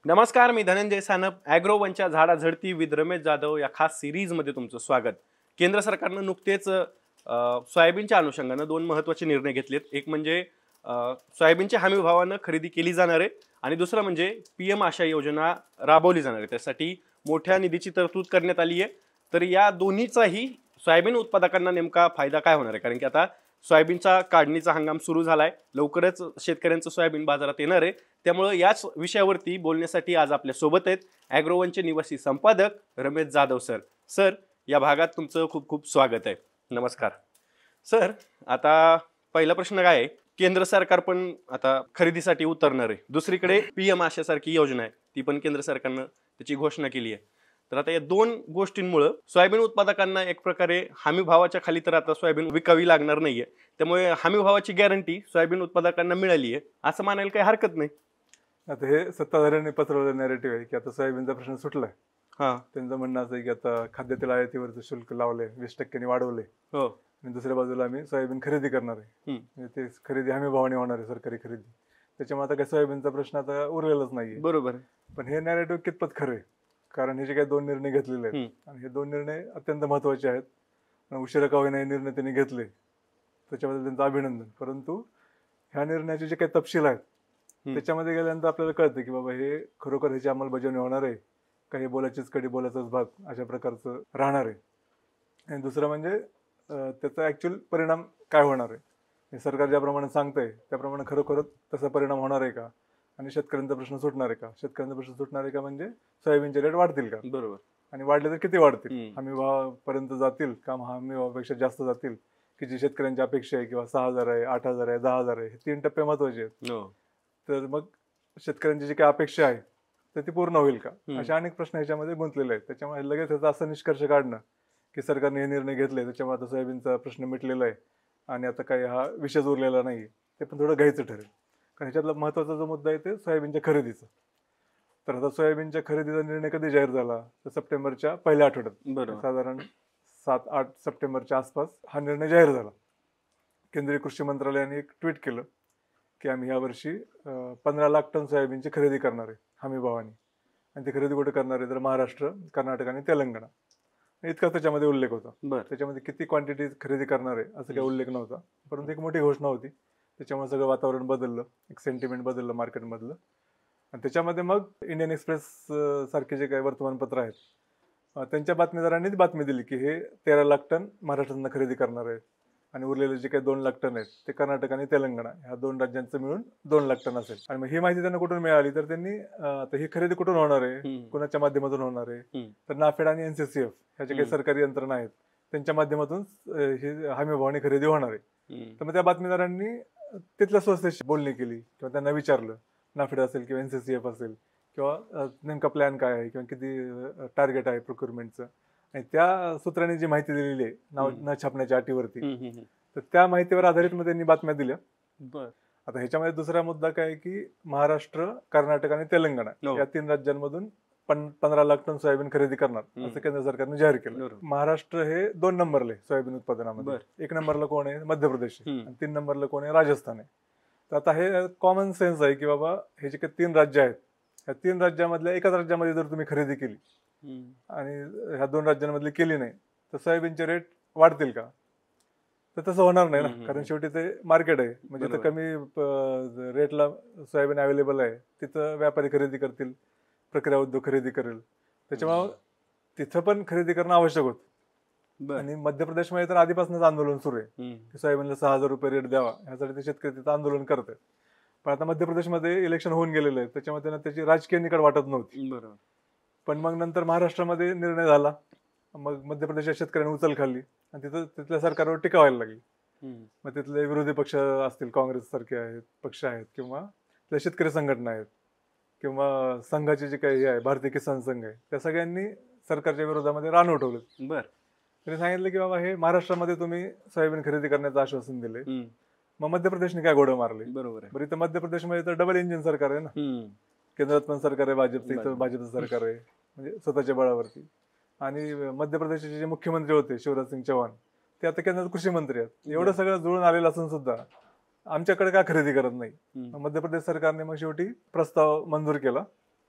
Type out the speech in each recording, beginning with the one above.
नमस्कार, मी धनंजय सानप. ॲग्रोवनच्या झाडाझडती विथ रमेश जाधव या खास सिरीजमध्ये तुमचं स्वागत. केंद्र सरकारनं नुकतेच सोयाबीनच्या अनुषंगानं दोन महत्त्वाचे निर्णय घेतलेत. एक म्हणजे सोयाबीनच्या हमी भावानं खरेदी केली जाणार आहे आणि दुसरं म्हणजे PM आशा योजना राबवली जाणार आहे. त्यासाठी मोठ्या निधीची तरतूद करण्यात आली आहे. तर या दोन्हीचाही सोयाबीन उत्पादकांना नेमका फायदा काय होणार आहे? कारण की आता सोयाबीनचा काढणीचा हंगाम सुरू झालाय, लवकरच शेतकऱ्यांचं सोयाबीन बाजारात येणार आहे. त्यामुळे याच विषयावरती बोलण्यासाठी आज आपल्या सोबत आहेत ॲग्रोवनचे निवासी संपादक रमेश जाधव सर. सर, या भागात तुमचं खूप खूप स्वागत आहे. नमस्कार सर. आता पहिला प्रश्न काय आहे, केंद्र सरकार पण आता खरेदीसाठी उतरणार आहे. दुसरीकडे PM आशासारखी योजना आहे, ती पण केंद्र सरकारनं त्याची घोषणा केली आहे. तर आता या दोन गोष्टींमुळे सोयाबीन उत्पादकांना एक प्रकारे हमी भावाच्या खाली तर आता सोयाबीन विकावी लागणार नाहीये. त्यामुळे हमी भावाची गॅरंटी सोयाबीन उत्पादकांना मिळाली आहे असं मानायला काही हरकत नाही. आता हे सत्ताधाऱ्यांनी पसरवलेलं नॅरेटिव्ह आहे की आता सोयाबीनचा प्रश्न सुटलाय. हा, त्यांचं म्हणणं असं आहे की आता खाद्यतेल आयातीवरचं शुल्क लावलंय, 20% वाढवले हो, आणि दुसऱ्या बाजूला आम्ही सोयाबीन खरेदी करणार आहे. म्हणजे ते खरेदी हमी भावाने होणार आहे, सरकारी खरेदी. त्याच्यामुळे आता काही सोयाबीनचा प्रश्न आता उरलेलाच नाहीये. बरोबर. पण हे नॅरेटिव्ह कितपत खरं आहे, कारण हे जे काही दोन निर्णय घेतलेले आहेत आणि हे दोन निर्णय अत्यंत महत्वाचे आहेत आणि उशिरा का होईना हे निर्णय त्यांनी घेतले, त्याच्याबद्दल त्यांचं अभिनंदन. परंतु ह्या निर्णयाचे जे काही तपशील आहेत त्याच्यामध्ये गेल्यानंतर आपल्याला कळतं की बाबा हे खरोखर ह्याची अंमलबजावणी होणार आहे, काही बोलायचीच कडी बोलायचाच भाग अशा प्रकारचं राहणार आहे. आणि दुसरं म्हणजे त्याचा ऍक्च्युअल परिणाम काय होणार आहे, हे सरकार ज्याप्रमाणे सांगतंय त्याप्रमाणे खरोखरच तसा परिणाम होणार आहे का, आणि शेतकऱ्यांचा प्रश्न सुटणार आहे का. शेतकऱ्यांचा प्रश्न सुटणार आहे का म्हणजे सोयाबीनचे रेट वाढतील का, बरोबर, आणि वाढले तर किती वाढतील, हमी भावापर्यंत जातील का हमी भावापेक्षा जास्त जातील, की जी शेतकऱ्यांची अपेक्षा आहे किंवा 6,000 आहे, 8,000 आहे, 10,000 आहे, हे 3 टप्पे महत्वाचे आहेत. तर मग शेतकऱ्यांची जी काही अपेक्षा आहे तर ती पूर्ण होईल का, असे अनेक प्रश्न ह्याच्यामध्ये गुंतलेले आहेत. त्याच्यामुळे लगेच ह्याचा असा निष्कर्ष काढणं की सरकारने हे निर्णय घेतले त्याच्यामुळे आता सोयाबीनचा प्रश्न मिटलेला आहे आणि आता काही हा विषयच उरलेला नाही, ते पण थोडं घ्यायचं ठरेल. कारण ह्याच्यातला महत्वाचा जो मुद्दा आहे ते सोयाबीनच्या खरेदीचा. तर आता सोयाबीनच्या खरेदीचा निर्णय कधी जाहीर झाला, तर सप्टेंबरच्या पहिल्या आठवड्यात, साधारण 7-8 सप्टेंबरच्या आसपास हा निर्णय जाहीर झाला. केंद्रीय कृषी मंत्रालयाने एक ट्विट केलं की आम्ही यावर्षी 15 लाख टन सोयाबीनची खरेदी करणार आहे हमी भावाने. आणि ती खरेदी कुठे करणार आहे तर महाराष्ट्र, कर्नाटक आणि तेलंगणा, इतका त्याच्यामध्ये उल्लेख होता. त्याच्यामध्ये किती क्वांटिटी खरेदी करणार आहे असं काही उल्लेख नव्हता, परंतु एक मोठी घोषणा होती. त्याच्यामुळे सगळं वातावरण बदललं, एक सेंटिमेंट बदललं मार्केटमधलं. आणि त्याच्यामध्ये मग इंडियन एक्सप्रेस सारखे जे काही वर्तमानपत्र आहेत त्यांच्या बातमीदारांनी बातमी दिली की हे 13 लाख टन महाराष्ट्रातनं खरेदी करणार आहेत आणि उरलेले जे काही 2 लाख टन आहेत ते कर्नाटक आणि तेलंगणा ह्या दोन राज्यांचं मिळून 2 लाख टन असेल. आणि मग ही माहिती त्यांना कुठून मिळाली तर त्यांनी आता ही खरेदी कुठून होणार आहे, कुणाच्या माध्यमातून होणार आहे, तर नाफेड आणि NCCF ह्या जे काही सरकारी यंत्रणा आहेत त्यांच्या माध्यमातून ही हमी भावाने खरेदी होणार आहे. तर मग त्या बातमीदारांनी तिथल्या संस्थेशी बोलणी केली किंवा त्यांना विचारलं, नाफेड असेल किंवा NCCF असेल, किंवा नेमका प्लॅन काय आहे किंवा किती टार्गेट आहे प्रोक्युरमेंटचं. आणि त्या सूत्रांनी जी माहिती दिलेली आहे नाव न छापण्याच्या अटीवरती, तर त्या माहितीवर आधारित मग त्यांनी बातम्या दिल्या. आता ह्याच्यामध्ये दुसरा मुद्दा काय आहे की महाराष्ट्र, कर्नाटक आणि तेलंगणा या 3 राज्यांमधून 15 लाख टन सोयाबीन खरेदी करणार असं केंद्र सरकारने जाहीर केलं. महाराष्ट्र हे 2 नंबरला आहे सोयाबीन उत्पादनामध्ये. 1 नंबरला कोण आहे, मध्य प्रदेश आहे, आणि 3 नंबरला कोण आहे, राजस्थान आहे. तर आता हे कॉमन सेन्स आहे की बाबा हे जे काही 3 राज्य आहेत, ह्या 3 राज्यामधल्या एकाच राज्यामध्ये जर तुम्ही खरेदी केली आणि ह्या 2 राज्यांमधली केली नाही तर सोयाबीनचे रेट वाढतील का, तर तसं होणार नाही ना. कारण शेवटी ते मार्केट आहे, म्हणजे तर कमी रेटला सोयाबीन अवेलेबल आहे, तिथं व्यापारी खरेदी करतील, प्रक्रिया उद्योग खरेदी करेल, त्याच्यामुळे तिथं पण खरेदी करणं आवश्यक होतं. आणि मध्य प्रदेशमध्ये तर आधीपासूनच आंदोलन सुरू आहे की सोयाबीनला 6,000 रुपये रेट द्यावा, ह्यासाठी ते शेतकरी तिथं आंदोलन करत आहेत. पण आता मध्य प्रदेशमध्ये इलेक्शन होऊन गेलेलं आहे, त्याच्यामध्ये त्यांना त्याची राजकीय निकड वाटत नव्हती. पण मग नंतर महाराष्ट्रामध्ये निर्णय झाला, मग मध्य प्रदेशात शेतकऱ्यांनी उचल खाल्ली आणि तिथं तिथल्या सरकारवर टीका व्हायला लागली. मग तिथले विरोधी पक्ष असतील, काँग्रेस सारखे आहेत पक्ष आहेत, किंवा तिथल्या शेतकरी संघटना आहेत, किंवा संघाचे जे काही आहे भारतीय किसान संघ आहे, त्या सगळ्यांनी सरकारच्या विरोधामध्ये रान उठवलं. त्यांनी सांगितलं की बाबा हे महाराष्ट्रामध्ये तुम्ही सोयाबीन खरेदी करण्याचं आश्वासन दिले, मग मध्य प्रदेशने काय घोडं मारले. बरोबर, इथं मध्य प्रदेशमध्ये तर डबल इंजिन सरकार आहे ना, केंद्रात पण सरकार आहे भाजपचं, इथं भाजपचं सरकार आहे, म्हणजे स्वतःच्या बळावरती. आणि मध्य प्रदेशचे जे मुख्यमंत्री होते शिवराज सिंग चौहान, ते आता केंद्रात कृषी मंत्री आहेत. एवढं सगळं जुळून आलेलं असून सुद्धा आमच्याकडे का खरेदी करत नाही. मध्य प्रदेश सरकारने मग शेवटी प्रस्ताव मंजूर केला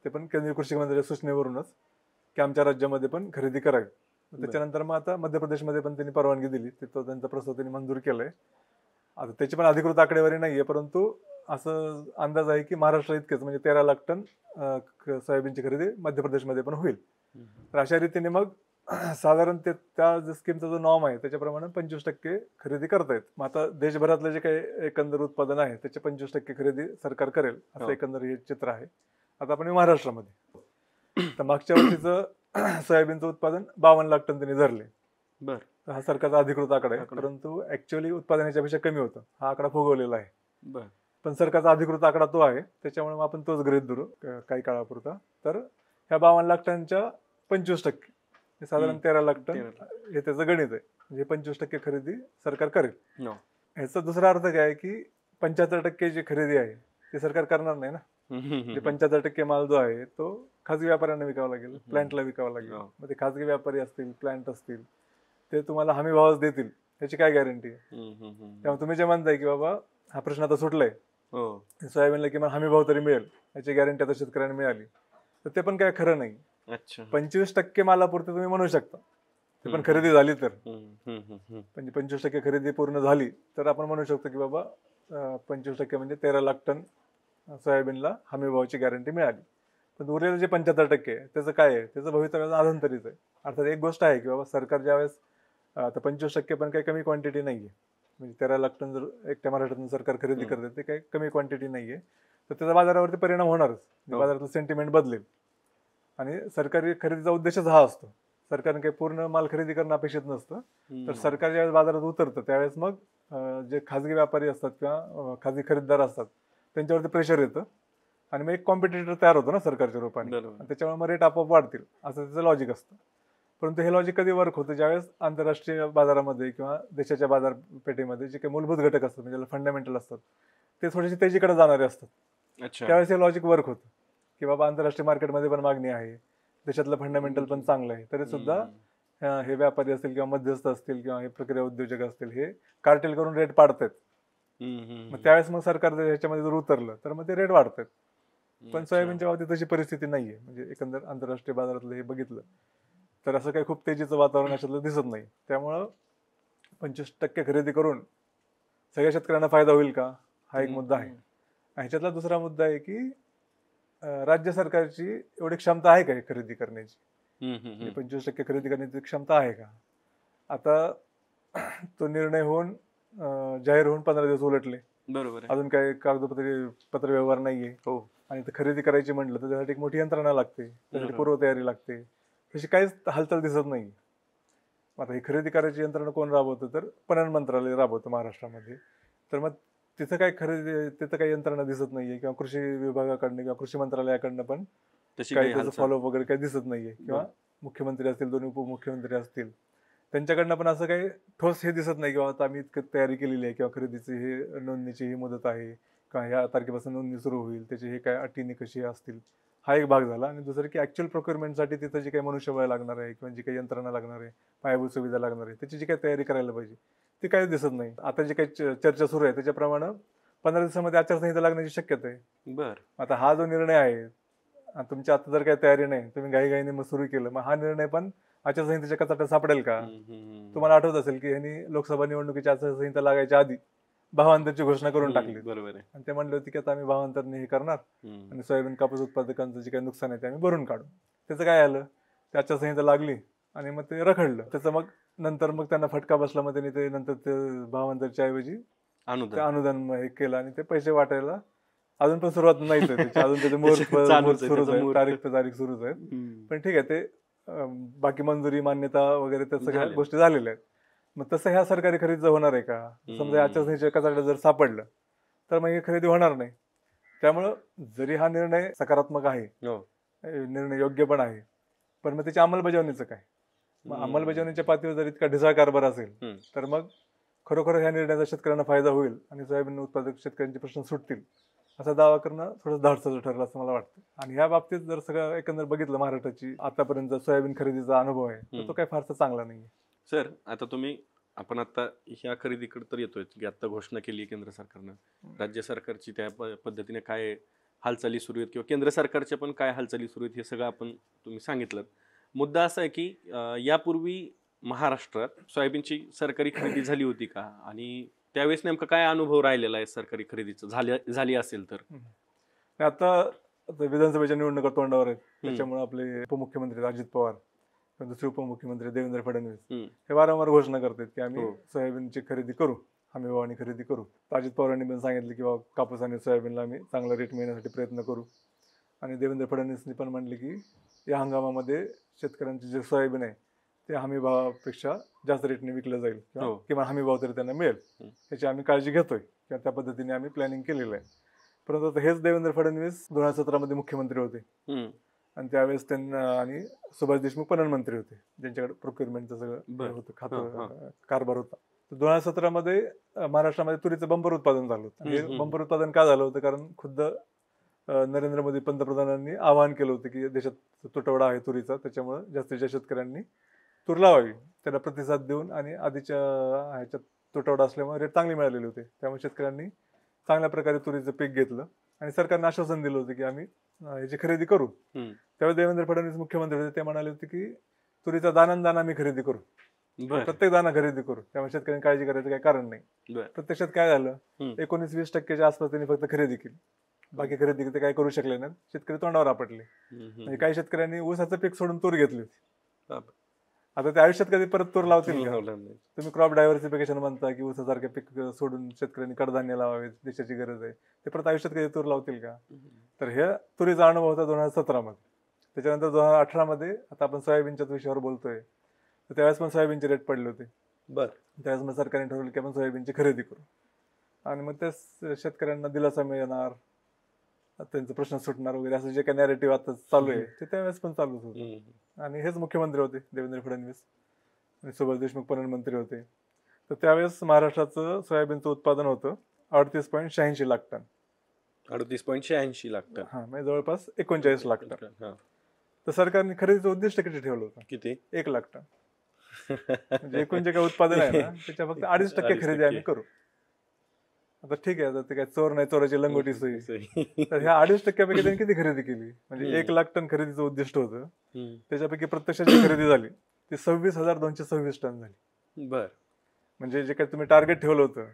ते पण केंद्रीय कृषी मंत्र्यांच्या सूचनेवरूनच की आमच्या राज्यामध्ये पण खरेदी करावी. त्याच्यानंतर मग आता मध्य प्रदेशमध्ये पण त्यांनी परवानगी दिली, तो त्यांचा प्रस्ताव त्यांनी मंजूर केलाय. आता त्याची पण अधिकृत आकडेवारी नाहीये, परंतु असं अंदाज आहे की महाराष्ट्र इतकेच म्हणजे 13 लाख टन सोयाबीनची खरेदी मध्य प्रदेशमध्ये पण होईल. तर अशा रीतीने मग साधारण त्या स्कीमचा जो नॉर्म आहे त्याच्याप्रमाणे 25% खरेदी करतायत. मग आता देशभरातलं जे काही एकंदर उत्पादन आहे त्याचे 25% खरेदी सरकार करेल असं एकंदर हे चित्र आहे. आता आपण महाराष्ट्रामध्ये तर मागच्या वर्षीचं सोयाबीनचं उत्पादन 52 लाख टन त्यांनी धरले. तर हा सरकारचा अधिकृत आकडा आहे, परंतु ऍक्च्युअली उत्पादनाच्या पेक्षा कमी होतं. हा आकडा फुगवलेला आहे. पण सरकारचा अधिकृत आकडा तो आहे, त्याच्यामुळे आपण तोच गृहीत धरू काही काळापुरता. तर ह्या 52 लाख टनच्या 25% हे साधारण 13 लाख टन हे त्याचं गणित आहे. म्हणजे 25% खरेदी सरकार करेल. ह्याचा दुसरा अर्थ काय की 75% जी खरेदी आहे ती सरकार करणार नाही ना. म्हणजे 75% माल जो आहे तो खाजगी व्यापाऱ्यांना विकावा लागेल, प्लांटला विकावा लागेल. मग ते खाजगी व्यापारी असतील, प्लांट असतील, ते तुम्हाला हमी भावच देतील त्याची काय गॅरंटी आहे? त्यामुळे तुम्ही जे म्हणताय की बाबा हा प्रश्न आता सुटलाय, सोयाबीनला किमान हमी भाव तरी मिळेल याची गॅरंटी आता शेतकऱ्यांना मिळाली, तर ते पण काय खरं नाही. 25% मालापुरते तुम्ही म्हणू शकता, ते पण खरेदी झाली तर. म्हणजे 25% खरेदी पूर्ण झाली तर आपण म्हणू शकतो की बाबा 25% म्हणजे 13 लाख टन सोयाबीनला हमी भावाची गॅरंटी मिळाली. पण उरलेलं जे 75% आहे त्याचं काय आहे? त्याचं भवितव्य अधोंतरीच आहे. अर्थात एक गोष्ट आहे की बाबा सरकार ज्यावेळेस आता 25% पण काही कमी क्वांटिटी नाहीये. म्हणजे 13 लाख टन जर एकट्या महाराष्ट्रातून सरकार खरेदी करते ते काही कमी क्वांटिटी नाहीये, तर त्याचा बाजारावरती परिणाम होणारच. बाजारातलं सेंटिमेंट बदलेल आणि सरकारी खरेदीचा उद्देशच हा असतो. सरकारने काही पूर्ण माल खरेदी करणं अपेक्षित नसतं. तर सरकार ज्यावेळेस बाजारात उतरतं त्यावेळेस मग जे खाजगी व्यापारी असतात किंवा खाजगी खरेदीदार असतात त्यांच्यावरती प्रेशर येतं आणि मग एक कॉम्पिटिटर तयार होतो ना सरकारच्या रूपाने, त्याच्यामुळे मग रेट आपोआप वाढतील असं त्याचं लॉजिक असतं. परंतु हे लॉजिक कधी वर्क होतं? ज्यावेळेस आंतरराष्ट्रीय बाजारामध्ये किंवा देशाच्या बाजारपेठेमध्ये जे काही मूलभूत घटक असतात म्हणजे फंडामेंटल असतात ते थोडेसे तेजीकडे जाणारे असतात. त्यावेळेस हे लॉजिक वर्क होतं की बाबा आंतरराष्ट्रीय मार्केटमध्ये पण मागणी आहे, देशातलं फंडामेंटल पण चांगलं आहे, तरी सुद्धा हे व्यापारी असतील किंवा मध्यस्थ असतील किंवा हे प्रक्रिया उद्योजक असतील हे कार्टेल करून रेट पाडतात. मग त्यावेळेस मग सरकार ह्याच्यामध्ये जर उतरलं तर मग ते रेट वाढतात. पण सोयाबीनच्या बाबतीत तशी परिस्थिती नाहीये. म्हणजे एकंदर आंतरराष्ट्रीय बाजारातलं हे बघितलं तर असं काही खूप तेजीचं वातावरण अशातलं दिसत नाही. त्यामुळं 25% खरेदी करून सगळ्या शेतकऱ्यांना फायदा होईल का, हा एक मुद्दा आहे. ह्याच्यातला दुसरा मुद्दा आहे की राज्य सरकारची एवढी क्षमता आहे का हे खरेदी करण्याची? 25% खरेदी करण्याची क्षमता आहे का? आता तो निर्णय होऊन जाहीर होऊन 15 दिवस उलटले, बरोबर, अजून काही पत्र व्यवहार नाहीये. आणि खरेदी करायची म्हटलं तर त्यासाठी एक मोठी यंत्रणा लागते, त्यासाठी पूर्वतयारी लागते, तशी काहीच हालचाल दिसत नाही. आता ही खरेदी करायची यंत्रणा कोण राबवतं? तर पणन मंत्रालय राबवतं महाराष्ट्रामध्ये. तर मग तिथं काही यंत्रणा दिसत नाहीये किंवा कृषी विभागाकडनं किंवा कृषी मंत्रालयाकडनं पण काही त्याचं फॉलोअप वगैरे काही दिसत नाहीये. किंवा मुख्यमंत्री असतील, दोन्ही उपमुख्यमंत्री असतील, त्यांच्याकडनं पण असं काही ठोस हे दिसत नाही किंवा आता आम्ही इतकं तयारी केलेली आहे किंवा खरेदीची हे नोंदणीची ही मुदत आहे किंवा ह्या तारखेपासून नोंदणी सुरू होईल, त्याचे हे काय अटी निकष असतील, हा एक भाग झाला. आणि दुसरं की ऍक्च्युअल प्रोक्युरमेंटसाठी तिथं जी काही मनुष्यबळ लागणार आहे किंवा जी काही यंत्रणा लागणार आहे, पायाभूत सुविधा लागणार आहे, त्याची जी काही तयारी करायला पाहिजे ती काही दिसत नाही. आता जी काही चर्चा सुरू आहे त्याच्याप्रमाणे 15 दिवसामध्ये आचारसंहिता लागण्याची शक्यता आहे. आता हा जो निर्णय आहे, तुमची आता जर काही तयारी नाही, तुम्ही घाईघाईने मग सुरू केलं, मग हा निर्णय पण आचारसंहितेच्या कचाट्यात सापडेल का? तुम्हाला आठवत असेल की यांनी लोकसभा निवडणुकीची आचारसंहिता लागायच्या आधी भावांतरची घोषणा करून टाकली. बरोबर. आणि ते म्हणले होते की आता आम्ही भावांतरने हे करणार आणि सोयाबीन कापूस उत्पादकांचं जे काही नुकसान आहे ते आम्ही भरून काढू. त्याचं काय आलं? त्या आचारसंहिता लागली आणि मग ते रखडलं. त्याचं मग नंतर मग त्यांना फटका बसला. मग त्यांनी ते नंतर ते भावांतरच्या ऐवजी अनुदान हे केलं आणि ते पैसे वाटायला अजून पण सुरुवात नाहीच आहे त्याची. अजून त्याचे मुहूर्त सुरूच आहे, तारीख सुरूच आहे. पण ठीक आहे, ते बाकी मंजुरी, मान्यता वगैरे त्या सगळ्या गोष्टी झालेल्या आहेत. मग तसं ह्या सरकारी खरेदीचं होणार आहे का? समजा आचारसंहितेच्या कचाट्यात जर सापडलं तर मग ही खरेदी होणार नाही. त्यामुळं जरी हा निर्णय सकारात्मक आहे, निर्णय योग्य पण आहे, पण मग त्याची अंमलबजावणीचं काय? मग अंमलबजावणीच्या पातळीवर जर इतका ढिसाळ कारभार असेल तर मग खरोखर ह्या निर्णयाचा शेतकऱ्यांना फायदा होईल आणि सोयाबीन उत्पादक शेतकऱ्यांचे प्रश्न सुटतील असा दावा करणं थोडं धाडसाचं ठरलं असं मला वाटतं. आणि ह्या बाबतीत जर सगळं एकंदर बघितलं महाराष्ट्राची आतापर्यंत सोयाबीन खरेदीचा अनुभव आहे तर तो काही फारसा चांगला नाहीये. सर, आता आपण आता ह्या खरेदीकडे तर येतोय की आता घोषणा केली केंद्र सरकारनं, राज्य सरकारची त्या पद्धतीने काय हालचाली सुरू आहेत किंवा केंद्र सरकारच्या पण काय हालचाली सुरू आहेत हे सगळं तुम्ही सांगितलं. मुद्दा असा आहे की यापूर्वी महाराष्ट्रात सोयाबीनची सरकारी खरेदी झाली होती का, आणि त्यावेळेस नेमका काय अनुभव राहिलेला आहे सरकारी खरेदीचा, झाली असेल तर? आता विधानसभेच्या निवडणुका तोंडावर आहेत, त्याच्यामुळे आपले उपमुख्यमंत्री अजित पवार, दुसरे उपमुख्यमंत्री देवेंद्र फडणवीस हे वारंवार घोषणा करतात की आम्ही सोयाबीनची खरेदी करू, हमी भावाने खरेदी करू. अजित पवारांनी पण सांगितलं की बाबा कापूस आणि सोयाबीनला आम्ही चांगला रेट मिळण्यासाठी प्रयत्न करू. आणि देवेंद्र फडणवीसनी पण म्हणले की या हंगामामध्ये शेतकऱ्यांचे जे सोयाबीन आहे ते हमी भावापेक्षा जास्त रेटने विकलं जाईल किंवा हमी भाव तरी त्यांना मिळेल, याची आम्ही काळजी घेतोय किंवा त्या पद्धतीने आम्ही प्लॅनिंग केलेलं आहे. परंतु आता हेच देवेंद्र फडणवीस 2017 मध्ये मुख्यमंत्री होते आणि त्यावेळेस त्यांना आणि सुभाष देशमुख पणन मंत्री होते, ज्यांच्याकडे प्रोक्युरमेंटचं सगळं होतं, खातं कारभार होता. 2017 मध्ये महाराष्ट्रामध्ये तुरीचं बंपर उत्पादन झालं होतं. हे बंपर उत्पादन का झालं होतं? कारण खुद्द नरेंद्र मोदी पंतप्रधानांनी आवाहन केलं होतं की देशात तुटवडा आहे तुरीचा, त्याच्यामुळे जास्तीत जास्त शेतकऱ्यांनी तूर लावावी. त्याला प्रतिसाद देऊन आणि आधीच्या ह्याच्यात तुटवडा असल्यामुळे रेट चांगले मिळालेले होते, त्यामुळे शेतकऱ्यांनी चांगल्या प्रकारे तुरीचं पीक घेतलं आणि सरकारने आश्वासन दिलं होतं की आम्ही याची खरेदी करू. त्यावेळी देवेंद्र फडणवीस मुख्यमंत्री होते, ते म्हणाले होते की तुरीचा दाना आम्ही खरेदी करू, प्रत्येक दाना खरेदी करू, त्यामुळे शेतकऱ्यांनी काळजी करायचं काही कारण नाही. प्रत्यक्षात काय झालं, 19-20% आसपास त्यांनी फक्त खरेदी केली, बाकी खरेदी ते काय करू शकले नाही. शेतकरी तोंडावर आपटले. म्हणजे काही शेतकऱ्यांनी ऊसाचं पीक सोडून तूर घेतली होती. आता ते आयुष्यात कधी परत तूर लावतील का? तुम्ही क्रॉप डायव्हर्सिफिकेशन म्हणता की ऊसासारखे पीक सोडून शेतकऱ्यांनी कडधान्य लावावे, देशाची गरज आहे, ते परत आयुष्यात कधी तूर लावतील का? तर हे तुरीचा अनुभव होता 2017 मध्ये. त्याच्यानंतर 2018 मध्ये आता आपण सोयाबीनच्याच विषयावर बोलतोय, तर त्यावेळेस पण सोयाबीनचे रेट पडले होते. त्यावेळेस मग सरकारने ठरवलं की आपण सोयाबीनची खरेदी करू आणि मग त्या शेतकऱ्यांना दिलासा मिळणार, त्यांचा प्रश्न सुटणार वगैरे, असं जे काही नॅरेटिव्ह आता चालू आहे ते त्यावेळेस पण चालूच होतं. आणि हेच मुख्यमंत्री होते देवेंद्र फडणवीस आणि सुभाष देशमुख पणन मंत्री होते. तर त्यावेळेस महाराष्ट्राचं सोयाबीनचं उत्पादन होतं 38.86 लाख टन. 38.86 लाख टन, हा, म्हणजे जवळपास 39 लाख टन. तर सरकारने खरेदीचं उद्दिष्ट किती ठेवलं होतं? किती? 1 लाख टन. म्हणजे एकूण जे काही उत्पादन आहे ना त्याच्या फक्त 2.5% खरेदी आम्ही करू. आता ठीक आहे, ते काय चोर नाही चोराची लंगोटी सोयी. तर ह्या 2.5% पैकी त्यांनी किती खरेदी केली? म्हणजे 1 लाख टन खरेदीचं उद्दिष्ट होतं, त्याच्यापैकी प्रत्यक्षात जी खरेदी झाली ती 26,226 टन झाली. म्हणजे जे काही तुम्ही टार्गेट ठेवलं होतं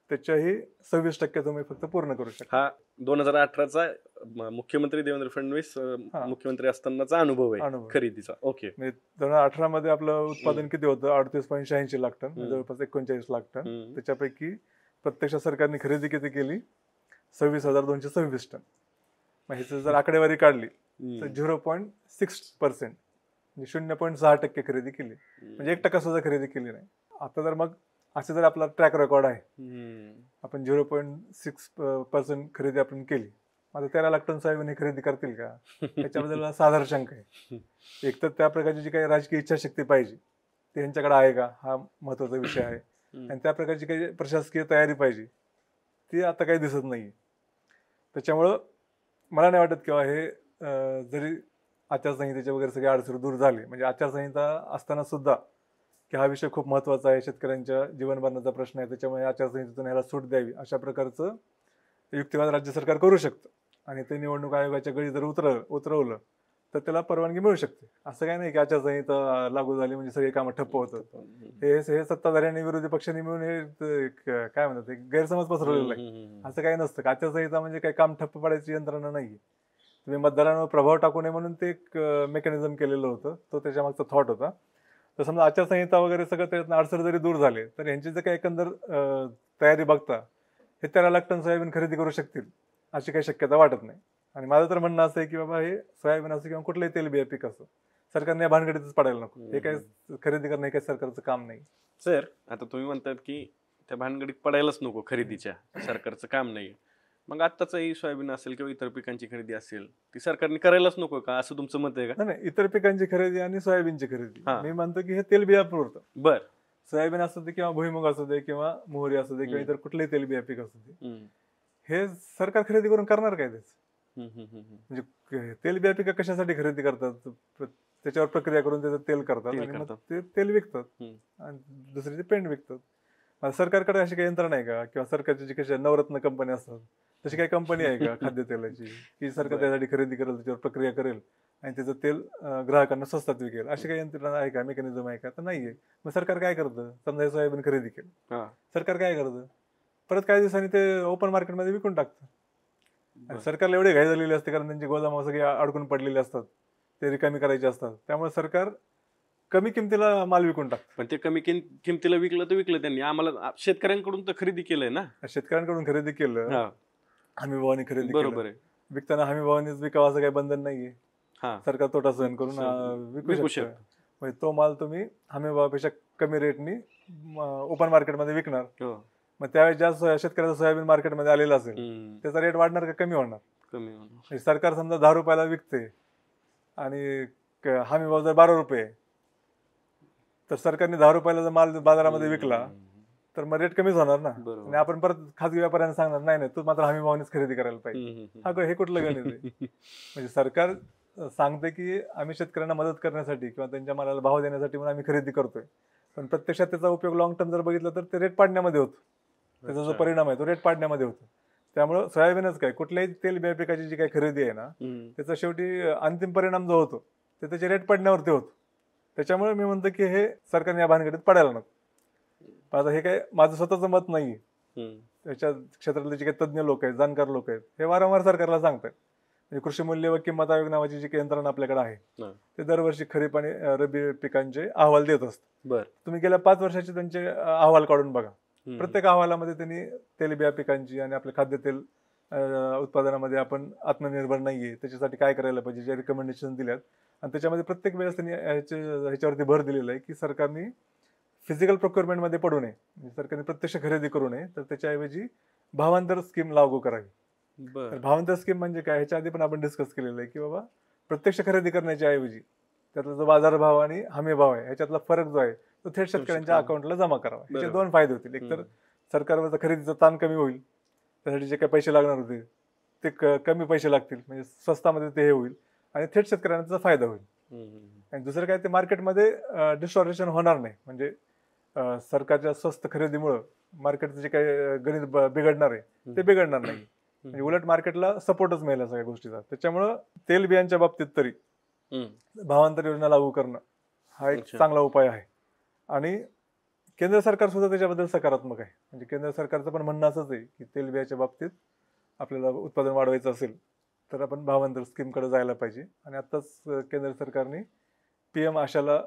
त्याच्याही 26% तुम्ही फक्त पूर्ण करू शकता. हा 2018चा मुख्यमंत्री देवेंद्र फडणवीस मुख्यमंत्री असतानाचा अनुभव आहे खरेदीचा. ओके. 2018 मध्ये आपलं उत्पादन किती होतं? 38.86 लाख टन, जवळपास 39 लाख टन. त्याच्यापैकी प्रत्यक्ष सरकारने खरेदी किती केली? 26,226 टन. मग ह्याची जर आकडेवारी काढली तर 0.6%, म्हणजे 0.6% खरेदी केली, म्हणजे 1% सुद्धा खरेदी केली नाही. आता जर मग असे जर आपला ट्रॅक रेकॉर्ड आहे, आपण 0.6% खरेदी आपण केली, आता 13 लाख टन सोयाबीन हे खरेदी करतील का? त्याच्याबद्दल साधारण शंका आहे. एक तर त्या प्रकारची जी काही राजकीय इच्छाशक्ती पाहिजे ती यांच्याकडे आहे का, हा महत्वाचा विषय आहे. आणि त्या प्रकारची काही प्रशासकीय तयारी पाहिजे, ती आता काही दिसत नाही. त्याच्यामुळं मला नाही वाटत किंवा हे जरी आचारसंहितेचे वगैरे सगळे अडचणी दूर झाले, म्हणजे आचारसंहिता असताना सुद्धा की हा विषय खूप महत्वाचा आहे, शेतकऱ्यांच्या जीवनभरणाचा प्रश्न आहे, त्याच्यामुळे आचारसंहितेतून ह्याला सूट द्यावी, अशा प्रकारचं युक्तिवाद राज्य सरकार करू शकतं. आणि ते निवडणूक आयोगाच्या गळी जर उतरवलं तर त्याला परवानगी मिळू शकते. असं काही नाही की आचारसंहिता लागू झाली म्हणजे सगळे कामं ठप्प होतात. हे सत्ताधारी आणि विरोधी पक्षांनी मिळून हे काय म्हणतात गैरसमज पसरवलेला आहे. असं काही नसतं. आचारसंहिता म्हणजे काही काम ठप्प पडायची यंत्रणा नाही. तुम्ही मतदारांवर प्रभाव टाकू नये म्हणून ते एक मेकॅनिझम केलेलं होतं, तो त्याच्या मागचा थॉट होता. तर समजा आचारसंहिता वगैरे सगळं त्याच्यातून अडचण जरी दूर झाले तर यांची जर काही एकंदर तयारी बघता हे 13 लाख टन सोयाबीन खरेदी करू शकतील अशी काही शक्यता वाटत नाही. आणि माझं तर म्हणणं असं आहे की बाबा हे सोयाबीन असो किंवा कुठलंही तेलबिया पीक असो, सरकारने या भानगडीतच पडायला नको. हे काही खरेदी करणं हे काही सरकारचं काम नाही. सर, आता तुम्ही म्हणतात की त्या भानगडीत पडायलाच नको, खरेदीच्या सरकारचं काम नाही. मग आत्ताचंही सोयाबीन असेल किंवा इतर पिकांची खरेदी असेल ती सरकारने करायलाच नको का, असं तुमचं मत आहे का? नाही, इतर पिकांची खरेदी आणि सोयाबीनची खरेदी मी म्हणतो की हे तेलबिया पुरतं. बर, सोयाबीन असू दे किंवा भुईमुग असू दे किंवा मोहरी असू दे किंवा इतर कुठलेही तेलबिया पीक असू दे, हे सरकार खरेदी करून करणार काय? म्हणजे तेलबिया पिकं कशासाठी खरेदी करतात? त्याच्यावर प्रक्रिया करून त्याचं तेल करतात आणि मग ते तेल विकतात आणि दुसरे ते पेंड विकतात. सरकारकडे अशी काही यंत्रणा आहे का, किंवा सरकारची जी कशी नवरत्न कंपनी असतात तशी काही कंपनी आहे का खाद्यतेलाची, की सरकार त्यासाठी खरेदी करेल, त्याच्यावर प्रक्रिया करेल आणि त्याचं तेल ग्राहकांना स्वस्तात विकेल, अशी काही यंत्रणा आहे का, मेकॅनिझम आहे का? तर नाहीये. मग सरकार काय करतं, समजा हे सोयाबीन खरेदी केलं, सरकार काय करतं, परत काही दिवसांनी ते ओपन मार्केटमध्ये विकून टाकतं. आणि सरकारला एवढे घाई झालेले असते, कारण त्यांची गोदामं सगळे अडकून पडलेले असतात, ते रिकामी करायचे असतात. त्यामुळे सरकार कमी किमतीला माल विकून टाकतं. पण ते कमी किमतीला विकलं तर विकलं त्यांनी, आम्हाला शेतकऱ्यांकडून तर खरेदी केलंय ना. शेतकऱ्यांकडून खरेदी केलं, हमी भावाने खरेदी बरोबर आहे. विकताना हमी भावानेच विकावं असं काही बंधन नाहीये. सरकार तोटा सहन करून विकू शकतो. म्हणजे तो माल तुम्ही हमी भावापेक्षा कमी रेटनी ओपन मार्केटमध्ये विकणार. मग त्यावेळेस ज्या शेतकऱ्याचा सोयाबीन मार्केटमध्ये आलेला असेल त्याचा रेट वाढणार का कमी होणार? कमी होणार. सरकार समजा 10 रुपयाला विकते आणि हमी भाव जर 12 रुपये, तर सरकारने 10 रुपयाला जर माल बाजारामध्ये विकला तर मग रेट कमीच होणार ना. आणि आपण परत खाजगी व्यापाऱ्यांना सांगणार नाही नाही, तू मात्र हमी भावानेच खरेदी करायला पाहिजे. हे कुठलं गणित आहे? म्हणजे सरकार सांगते की आम्ही शेतकऱ्यांना मदत करण्यासाठी किंवा त्यांच्या मालाला भाव देण्यासाठी म्हणून आम्ही खरेदी करतोय, पण प्रत्यक्षात त्याचा उपयोग लॉंग टर्म जर बघितलं तर ते रेट पाडण्यामध्ये होतो. त्याचा जो परिणाम आहे तो रेट पाडण्यामध्ये होतो. त्यामुळं सोयाबीनच काय, कुठल्याही तेल बिया पिकाची जी काही खरेदी आहे ना, त्याचा शेवटी अंतिम परिणाम जो होतो ते त्याचे रेट पडण्यावरती होतो. त्याच्यामुळे मी म्हणतो की हे सरकारने या भानगडीत पडायला नको. आता हे काय माझं स्वतःचं मत नाहीये, त्याच्या क्षेत्रातले जे काही तज्ज्ञ लोक आहेत, जाणकार लोक आहेत, हे वारंवार सरकारला सांगतात. म्हणजे कृषी मूल्य व किंमत आयोग नावाची जी काही यंत्रणा आपल्याकडे आहे, ते दरवर्षी खरीप आणि रब्बी पिकांचे अहवाल देत असतात. तुम्ही गेल्या 5 वर्षाचे त्यांचे अहवाल काढून बघा. प्रत्येक अहवालामध्ये त्यांनी तेलबिया पिकांची आणि आपले खाद्यतेल उत्पादनामध्ये आपण आत्मनिर्भर नाहीये त्याच्यासाठी काय करायला पाहिजे, जे रिकमेंडेशन दिल्यात, आणि त्याच्यामध्ये प्रत्येक वेळेस त्यांनी ह्याच्यावरती भर दिलेला आहे की सरकारने फिजिकल प्रोक्युरमेंटमध्ये पडू नये, सरकारने प्रत्यक्ष खरेदी करू नये, तर त्याच्याऐवजी भावांतर स्कीम लागू करावी. भावांतर स्कीम म्हणजे काय, ह्याच्या आधी पण आपण डिस्कस केलेलं आहे की बाबा प्रत्यक्ष खरेदी करण्याच्या ऐवजी त्यातला जो बाजारभाव आणि हमी भाव आहे ह्याच्यातला फरक जो आहे तो थेट शेतकऱ्यांच्या अकाउंटला जमा करावा. ह्याचे 2 फायदे होतील. एक तर सरकारवरचा खरेदीचा ताण कमी होईल, त्यासाठी जे काही पैसे लागणार होते ते कमी पैसे लागतील, म्हणजे स्वस्तामध्ये ते हे होईल आणि थेट शेतकऱ्यांना त्याचा फायदा होईल. आणि दुसरं काय, ते मार्केटमध्ये डिस्टॉर्शन होणार नाही. म्हणजे सरकारच्या स्वस्त खरेदीमुळं मार्केटचं जे काही गणित बिघडणार आहे ते बिघडणार नाही. म्हणजे उलट मार्केटला सपोर्टच मिळेल सगळ्या गोष्टीचा. त्याच्यामुळं तेल बियांच्या बाबतीत तरी भावांतर योजना लागू करणं हा एक चांगला उपाय आहे. आणि केंद्र सरकार सुद्धा त्याच्याबद्दल सकारात्मक आहे. म्हणजे केंद्र सरकारचं पण म्हणणं असंच आहे की तेल बियाच्या बाबतीत आपल्याला उत्पादन वाढवायचं असेल तर आपण भावांतर स्कीमकडे जायला पाहिजे. आणि आताच केंद्र सरकारने PM आशाला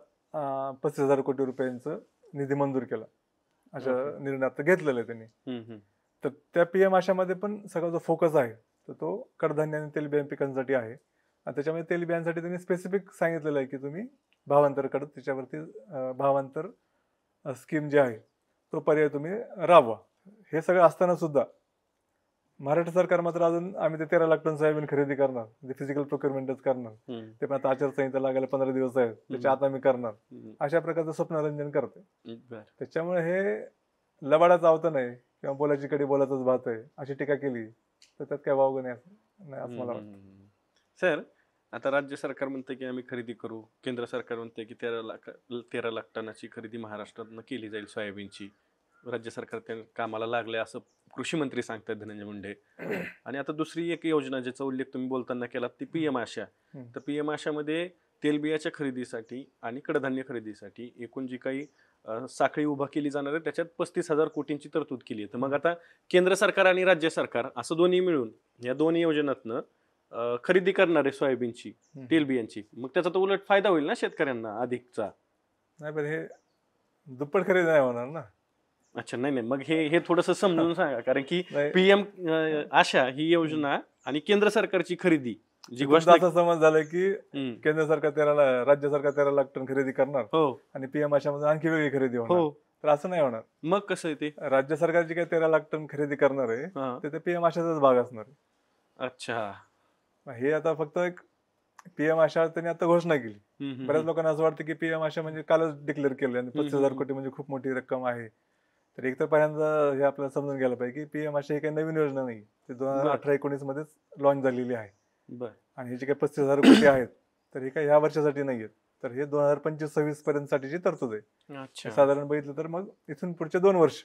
35,000 कोटी रुपयांचं निधी मंजूर केला, अशा निर्णय आता घेतलेला आहे त्यांनी. तर त्या PM आशामध्ये पण सगळा जो फोकस आहे तर तो कडधान्य आणि तेलबिया पिकांसाठी आहे. आणि त्याच्यामध्ये तेलबियांसाठी त्यांनी स्पेसिफिक सांगितलेलं आहे की तुम्ही भावांतरकडे त्याच्यावरती भावांतर स्कीम जी आहे तो पर्याय तुम्ही राबवा. हे सगळं असताना सुद्धा महाराष्ट्र सरकार मात्र अजून आम्ही ते 13 लाख टन सोयाबीन खरेदी करणार, म्हणजे फिजिकल प्रोक्युरमेंटच करणार, ते पण आता आचारसंहिता लागायला 15 दिवस आहेत, त्याच्या आत आम्ही करणार, अशा प्रकारचं स्वप्नरंजन करते. त्याच्यामुळे हे लबाडाच आवतं नाही किंवा बोलाची कडी बोलातच भात आहे अशी टीका केली तर त्यात काय वावगं नाही असं मला वाटतं. सर, आता राज्य सरकार म्हणते की आम्ही खरेदी करू, केंद्र सरकार म्हणते की 13 लाख टनाची खरेदी महाराष्ट्रातनं केली जाईल सोयाबीनची, राज्य सरकार त्या कामाला लागले असं कृषी मंत्री सांगतात धनंजय मुंडे. आणि आता दुसरी एक योजना ज्याचा उल्लेख तुम्ही बोलताना केला ती PM आशा. तर PM आशामध्ये तेलबियाच्या खरेदीसाठी आणि कडधान्य खरेदीसाठी एकूण जी काही साखळी उभा केली जाणार आहे त्याच्यात 35,000 कोटींची तरतूद केली आहे. तर मग आता केंद्र सरकार आणि राज्य सरकार असं दोन्ही मिळून या दोन्ही योजनातनं खरेदी करणार आहे सोयाबीनची, तेलबियांची, मग त्याचा तर उलट फायदा होईल ना शेतकऱ्यांना अधिकचा. नाही पण हे दुप्पट खरेदी नाही होणार ना. अच्छा, नाही मग हे थोडंसं समजून सांगा, कारण की PM आशा ही योजना आणि केंद्र सरकारची खरेदी जी गोष्ट असं समज झालं की केंद्र सरकार राज्य सरकार 13 लाख टन खरेदी करणार आणि PM आशामध्ये आणखी वेगळी खरेदी होणार, तर असं नाही होणार. मग कसं आहे ते, राज्य सरकारची काही 13 लाख टन खरेदी करणार आहे ते PM आशाचाच भाग असणार आहे. अच्छा, हे आता फक्त एक PM आशा त्यांनी आता घोषणा केली. बऱ्याच लोकांना असं वाटतं की PM आशा म्हणजे कालच डिक्लेअर केलं आणि 35,000 कोटी म्हणजे खूप मोठी रक्कम आहे. तर एक तर पहिल्यांदा हे आपल्याला समजून घ्यायला पाहिजे की PM आशा ही काही नवीन योजना नाही, ते 2018-19 मध्येच लॉन्च झालेली आहे. आणि हे जे काही 35,000 कोटी आहेत तर हे काही ह्या वर्षासाठी नाही आहेत, तर हे 2025-26 पर्यंत साठीची तरतूद आहे. साधारण बघितलं तर मग इथून पुढचे 2 वर्ष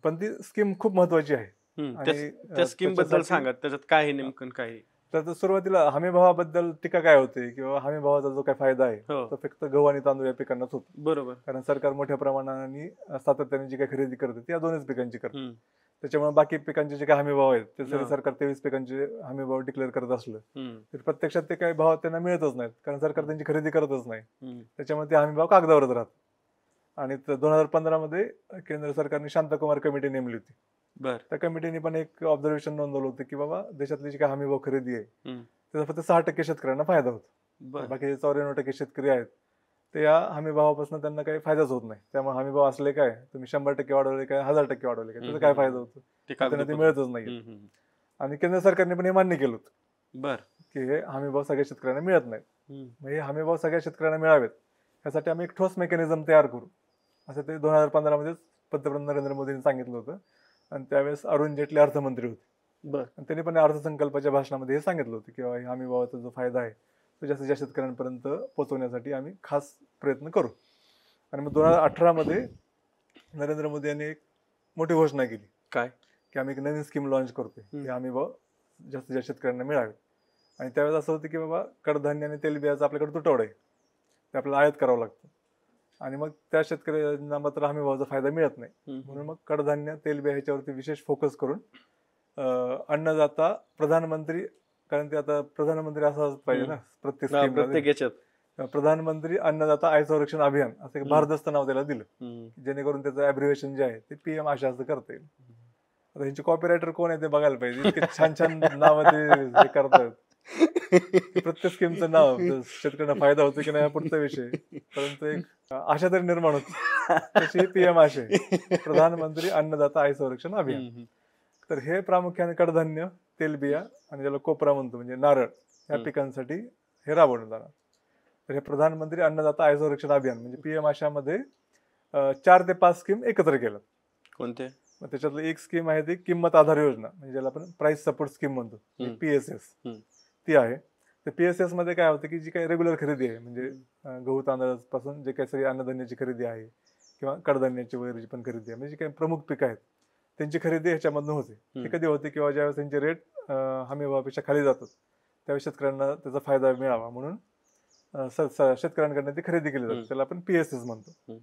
पण ती स्कीम खूप महत्वाची आहे. आणि त्या स्कीम बद्दल सांगा, त्याच्यात काय नेमकं काय. तर सुरुवातीला हमी भावाबद्दल टीका काय होते किंवा हमी भावाचा जो काय फायदा आहे तो फक्त गहू आणि तांदूळ या पिकांनाच होतो. बरोबर. कारण सरकार मोठ्या प्रमाणाने सातत्याने जी काही खरेदी करते ती या दोनच पिकांची करते. त्याच्यामुळे बाकी पिकांचे जे काही हमी भाव आहेत ते सगळे सरकार 23 पिकांचे हमी भाव डिक्लेअर करत असलं तर प्रत्यक्षात ते काही भाव त्यांना मिळतच नाहीत, कारण सरकार त्यांची खरेदी करतच नाही. त्याच्यामुळे ते हमी भाव कागदावरच राहतात. आणि 2015 मध्ये केंद्र सरकारने शांतकुमार कमिटी नेमली होती. त्या कमिटीने पण एक ऑब्झर्वेशन नोंदवलं होतं की बाबा देशातली जी काही हमी भाव खरेदी आहे त्याचा फक्त 6% शेतकऱ्यांना फायदा होतो. बाकी 94% शेतकरी आहेत ते या हमी भावापासून त्यांना काही फायदाच होत नाही. त्यामुळे हमी भाव असले काय तुम्ही 100% वाढवले काय 1000% वाढवले काय त्याचा काय फायदा होतो, त्यांना ते मिळतच नाही. आणि केंद्र सरकारने पण हे मान्य केलं होतं की हे हमी भाव सगळ्या शेतकऱ्यांना मिळत नाहीत. मग हे हमी भाव सगळ्या शेतकऱ्यांना मिळावेत यासाठी आम्ही एक ठोस मेकॅनिझम तयार करू असं ते 2015 मध्येच पंतप्रधान नरेंद्र मोदींनी सांगितलं होतं. आणि त्यावेळेस अरुण जेटली अर्थमंत्री होते. आणि त्यांनी पण अर्थसंकल्पाच्या भाषणामध्ये हे सांगितलं होतं की हमी भावाचा जो फायदा आहे तो जास्तीत जास्त शेतकऱ्यांपर्यंत पोहोचवण्यासाठी आम्ही खास प्रयत्न करू. आणि मग 2018 मध्ये नरेंद्र मोदी यांनी एक मोठी घोषणा केली काय की आम्ही एक नवीन स्कीम लॉन्च करतोय की हमी भाव जास्तीत जास्त शेतकऱ्यांना मिळावे. आणि त्यावेळेस असं होतं की बाबा कडधान्य आणि तेलबियाचा आपल्याकडे तुटवडा आहे, ते आपल्याला आयात करावं लागतं. आणि मग त्या शेतकऱ्यांना मात्र हमी भावाचा फायदा मिळत नाही. म्हणून मग कडधान्य तेलबिया ह्याच्यावरती विशेष फोकस करून अन्नदाता प्रधानमंत्री, कारण ते आता प्रधानमंत्री असाच पाहिजे ना प्रत्येक स्कीम, प्रधानमंत्री अन्नदाता आय संरक्षण अभियान असं एक भारदस्त नाव त्याला दिलं जेणेकरून त्याचं ॲब्रिव्हिएशन जे आहे ते PM आशा असं करता येईल. आता ह्यांचे कॉपीरायटर कोण आहे ते बघायला पाहिजे, इतके छान छान नाव ते करतात. प्रत्येक स्कीमचं नाव शेतकऱ्यांना फायदा होतो की नाही हा पुढचा विषय, परंतु एक आशा तरी निर्माण होती तशी PM आशा आहे, प्रधानमंत्री अन्नदाता आय संरक्षण अभियान. तर हे प्रामुख्याने कडधान्य तेलबिया आणि ज्याला कोपरा म्हणतो म्हणजे नारळ या पिकांसाठी हे राबवण्यात जाणार. तर हे प्रधानमंत्री अन्नदाता आय संरक्षण अभियान म्हणजे PM आशामध्ये 4 ते 5 स्कीम एकत्र केलं. कोणते? त्याच्यातलं एक स्कीम आहे ती किंमत आधार योजना म्हणजे ज्याला आपण प्राइस सपोर्ट स्कीम म्हणतो, PSS ती आहे. तर PSS मध्ये काय होतं की जी काही रेग्युलर खरेदी आहे म्हणजे गहू तांदळापासून जे काही सगळी अन्नधान्याची खरेदी आहे किंवा कडधान्याची वगैरेची पण खरेदी आहे म्हणजे काही प्रमुख पिकं आहेत त्यांची खरेदी ह्याच्यामधून होते. ते कधी होते किंवा ज्यावेळेस त्यांचे रेट हमी भावापेक्षा खाली जातात त्यावेळेस शेतकऱ्यांना त्याचा फायदा मिळावा म्हणून शेतकऱ्यांकडनं ती खरेदी केली जाते, त्याला आपण PSS म्हणतो.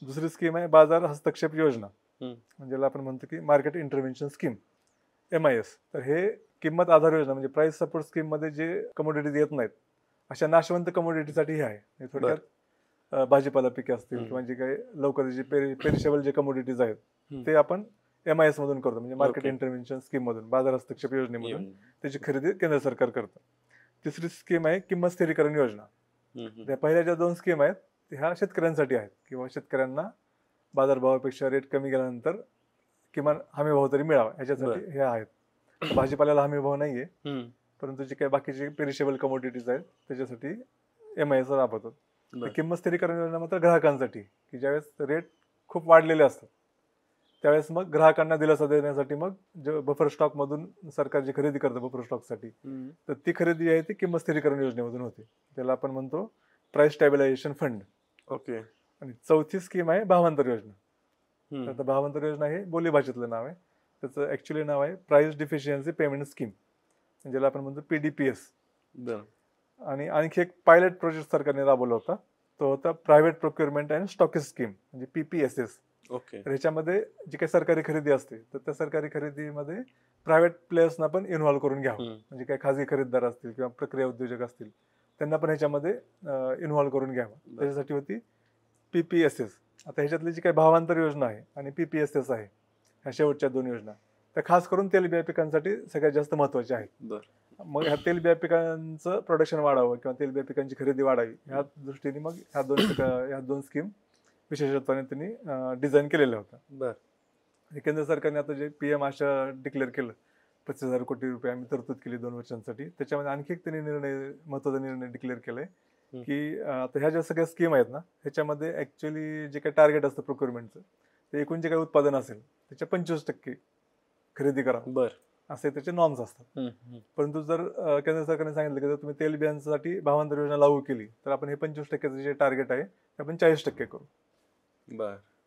दुसरी स्कीम आहे बाजार हस्तक्षेप योजना म्हणजे ज्याला आपण म्हणतो की मार्केट इंटरव्हेन्शन स्कीम MIS. तर हे किंमत आधार योजना म्हणजे प्राइस सपोर्ट स्कीम मध्ये जे कमोडिटीज येत नाहीत अशा नाशवंत कमोडिटीसाठी हे आहे. थोडक्यात भाजीपाला पिके असतील किंवा जे काही लवकर जे पेरिशेबल जे कमोडिटीज आहेत ते आपण MIS मधून करतो म्हणजे मार्केट इंटरव्हेन्शन स्कीम मधून, बाजार हस्तक्षेप योजनेमधून त्याची खरेदी केंद्र सरकार करतं. तिसरी स्कीम आहे किंमत स्थिरीकरण योजना. त्या पहिल्या ज्या 2 स्कीम आहेत ह्या शेतकऱ्यांसाठी आहेत किंवा शेतकऱ्यांना बाजारभावापेक्षा रेट कमी गेल्यानंतर किमान हमी भाव तरी मिळावा ह्याच्यासाठी हे आहेत. भाजीपाल्याला हमी भाव नाहीये परंतु जे काही बाकीचे पेरिशेबल कमोडिटीज आहेत त्याच्यासाठी MIS राबवतात. किंमत स्थिरीकरण योजना मात्र ग्राहकांसाठी की ज्यावेळेस रेट खूप वाढलेले असतात त्यावेळेस मग ग्राहकांना दिलासा देण्यासाठी मग जे बफर स्टॉक मधून सरकार जी खरेदी करतं बफर स्टॉक साठी तर ती खरेदी आहे ती किंमत स्थिरीकरण योजनेमधून होते, त्याला आपण म्हणतो प्राइस स्टॅबिलायझेशन फंड. आणि चौथी स्कीम आहे भावांतर योजना. आता भावांतर योजना हे बोली भाषेतलं नाव आहे, त्याचं ऍक्च्युअली नाव आहे प्राइस डिफिशियन्सी पेमेंट स्कीम ज्याला आपण म्हणतो PDPS. आणि आणखी एक पायलट प्रोजेक्ट सरकारने राबवला होता तो होता private procurement and stockist scheme म्हणजे PPSS. ह्याच्यामध्ये जी काही सरकारी खरेदी असते तर त्या सरकारी खरेदीमध्ये प्रायव्हेट प्लेयर्सना पण इन्व्हॉल्व करून घ्यावं म्हणजे काही खाजगी खरेदीदार असतील किंवा प्रक्रिया उद्योजक असतील त्यांना पण ह्याच्यामध्ये इन्व्हॉल्व करून घ्यावं, त्याच्यासाठी होती PPSS. आता ह्याच्यातली जी काही भावांतर योजना आहे आणि PPSS आहे ह्या शेवटच्या 2 योजना त्या खास करून तेलबिया पिकांसाठी सगळ्यात जास्त महत्वाच्या आहेत. मग ह्या तेलबिया पिकांचं प्रोडक्शन वाढावं किंवा तेलबिया पिकांची खरेदी वाढावी ह्या दृष्टीने मग ह्या दोन स्कीम विशेषत्वाने त्यांनी डिझाईन केलेल्या होत्या. केंद्र सरकारने आता जे PM आशा डिक्लेअर केलं 25,000 कोटी रुपये आम्ही तरतूद केली 2 वर्षांसाठी, त्याच्यामध्ये आणखी एक त्यांनी महत्वाचा निर्णय डिक्लेअर केलाय की आता ह्या ज्या सगळ्या स्कीम आहेत ना ह्याच्यामध्ये ऍक्च्युअली जे काही टार्गेट असतं प्रोक्युरमेंटचं ते एकूण जे काही उत्पादन असेल त्याच्या 25% खरेदी करा असे त्याचे नॉर्म्स असतात. परंतु जर केंद्र सरकारने सांगितलं की जर तुम्ही तेलबियांसाठी भावांतर योजना लागू केली तर आपण हे 25%चं जे टार्गेट आहे ते आपण 40% करू.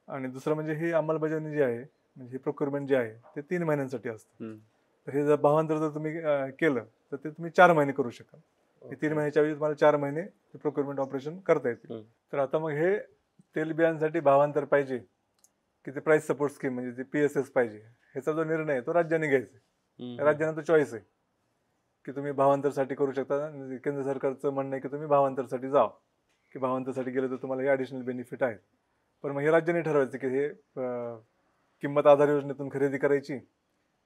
आणि दुसरं म्हणजे ही अंमलबजावणी जी आहे, म्हणजे ही प्रोक्युरमेंट जी आहे ते 3 महिन्यांसाठी असतं. तर हे जर भावांतर जर तुम्ही केलं तर ते तुम्ही 4 महिने करू शकाल. हे 3 महिन्याच्या वेळी तुम्हाला 4 महिने प्रोक्युरमेंट ऑपरेशन करता येतील. तर आता मग हे तेलबियांसाठी भावांतर पाहिजे की ते प्राइस सपोर्ट स्कीम म्हणजे ते PSS पाहिजे, ह्याचा जो निर्णय आहे तो राज्याने घ्यायचा. राज्यांना तो चॉईस आहे की तुम्ही भावांतरसाठी करू शकता. केंद्र सरकारचं म्हणणं आहे की तुम्ही भावांतरसाठी जा, की भावांतरसाठी गेलं तर तुम्हाला हे ॲडिशनल बेनिफिट आहेत. पण मग हे राज्याने ठरवायचं की हे किंमत आधार योजनेतून खरेदी करायची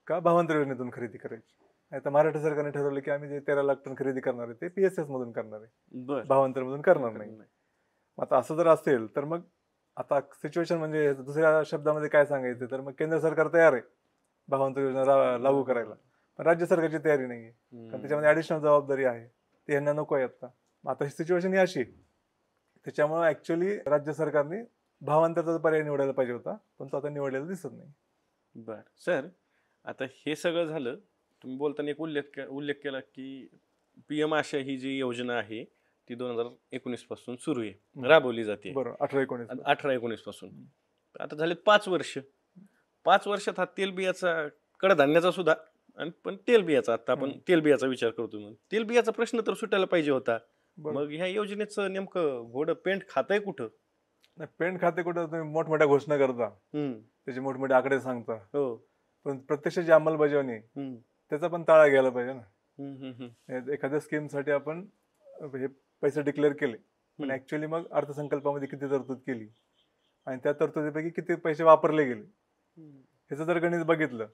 का भावांतर योजनेतून खरेदी करायची. आता महाराष्ट्र सरकारने ठरवलं की आम्ही जे 13 लाख टन खरेदी करणार आहे ते PSS मधून करणार आहे, भावांतर मधून करणार नाही. आता असं जर असेल तर मग आता सिच्युएशन म्हणजे दुसऱ्या शब्दामध्ये काय सांगायचं तर मग केंद्र सरकार तयार आहे भावांतर योजना लागू करायला, पण राज्य सरकारची तयारी नाहीये, कारण त्याच्यामध्ये ऍडिशनल जबाबदारी आहे, ते यांना नको आहे. आता ही सिच्युएशन ही अशी, त्याच्यामुळे ऍक्च्युअली राज्य सरकारने भावांतरचा पर्याय निवडायला पाहिजे होता, पण तो आता निवडलेला दिसत नाही. बर सर, आता हे सगळं झालं, तुम्ही बोलताना एक उल्लेख केला की PM आशा ही जी योजना आहे ती 2019 पासून सुरू आहे, राबवली जाते. बरोबर, 18-19 पासून. आता झाले 5 वर्ष. 5 वर्षात हा तेलबियाचा, कडधान्याचा सुद्धा, आणि पण तेलबियाचा, आता आपण तेलबियाचा विचार करतो म्हणून तेलबियाचा प्रश्न तर सुटायला पाहिजे होता. मग ह्या योजनेचं नेमकं घोडं पेंट खातंय कुठं? पेंट खाते कुठं? तुम्ही मोठमोठ्या घोषणा करता, त्याचे मोठमोठे आकडे सांगता, पण प्रत्यक्ष जी अंमलबजावणी त्याचा पण ताळा घ्यायला पाहिजे ना. एखाद्या स्कीम साठी आपण हे पैसे डिक्लेअर केले, पण ऍक्च्युअली मग अर्थसंकल्पामध्ये किती तरतूद केली आणि त्या तरतुदीपैकी किती पैसे वापरले गेले, ह्याचं जर गणित बघितलं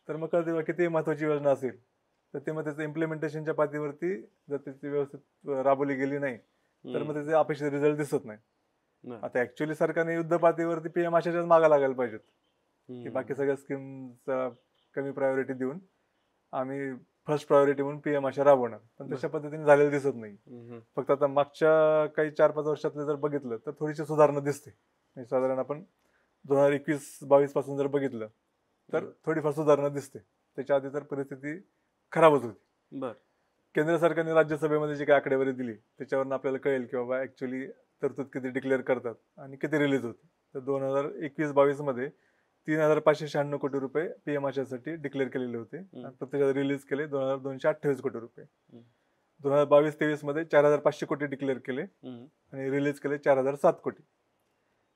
तर मग कळते किती महत्वाची योजना असेल तर ते मग त्याचं इम्प्लिमेंटेशनच्या पातळीवरती जर त्याची व्यवस्थित राबवली गेली नाही तर मग त्याचे अपेक्षित रिझल्ट दिसत नाही. आता ऍक्च्युअली सरकारने युद्ध पातळीवरती PM आशाच्याच मागा लागायला पाहिजेत की बाकी सगळ्या स्कीमचा कमी प्रायोरिटी देऊन आम्ही फर्स्ट प्रायोरिटी म्हणून PM आशा राबवणार, पण तशा पद्धतीने झालेलं दिसत नाही. फक्त आता मागच्या काही 4-5 वर्षातले जर बघितलं तर थोडीशी सुधारणा दिसते. साधारण आपण 2021-22 पासून जर बघितलं तर थोडीफार सुधारणा दिसते. त्याच्या आधी तर परिस्थिती खराबच होती. केंद्र सरकारने राज्यसभेमध्ये जी काही आकडेवारी दिली त्याच्यावरून आपल्याला कळेल की बाबा ऍक्च्युअली तरतूद किती डिक्लेअर करतात आणि किती रिलीज होते. तर 2021-22 मध्ये 3,596 कोटी रुपये PM आशासाठी डिक्लेअर केलेले होते, प्रत्यक्षात रिलीज केले 2,228 कोटी रुपये. 2022-23 मध्ये 4,500 कोटी डिक्लेअर केले आणि रिलीज केले 4,007 कोटी.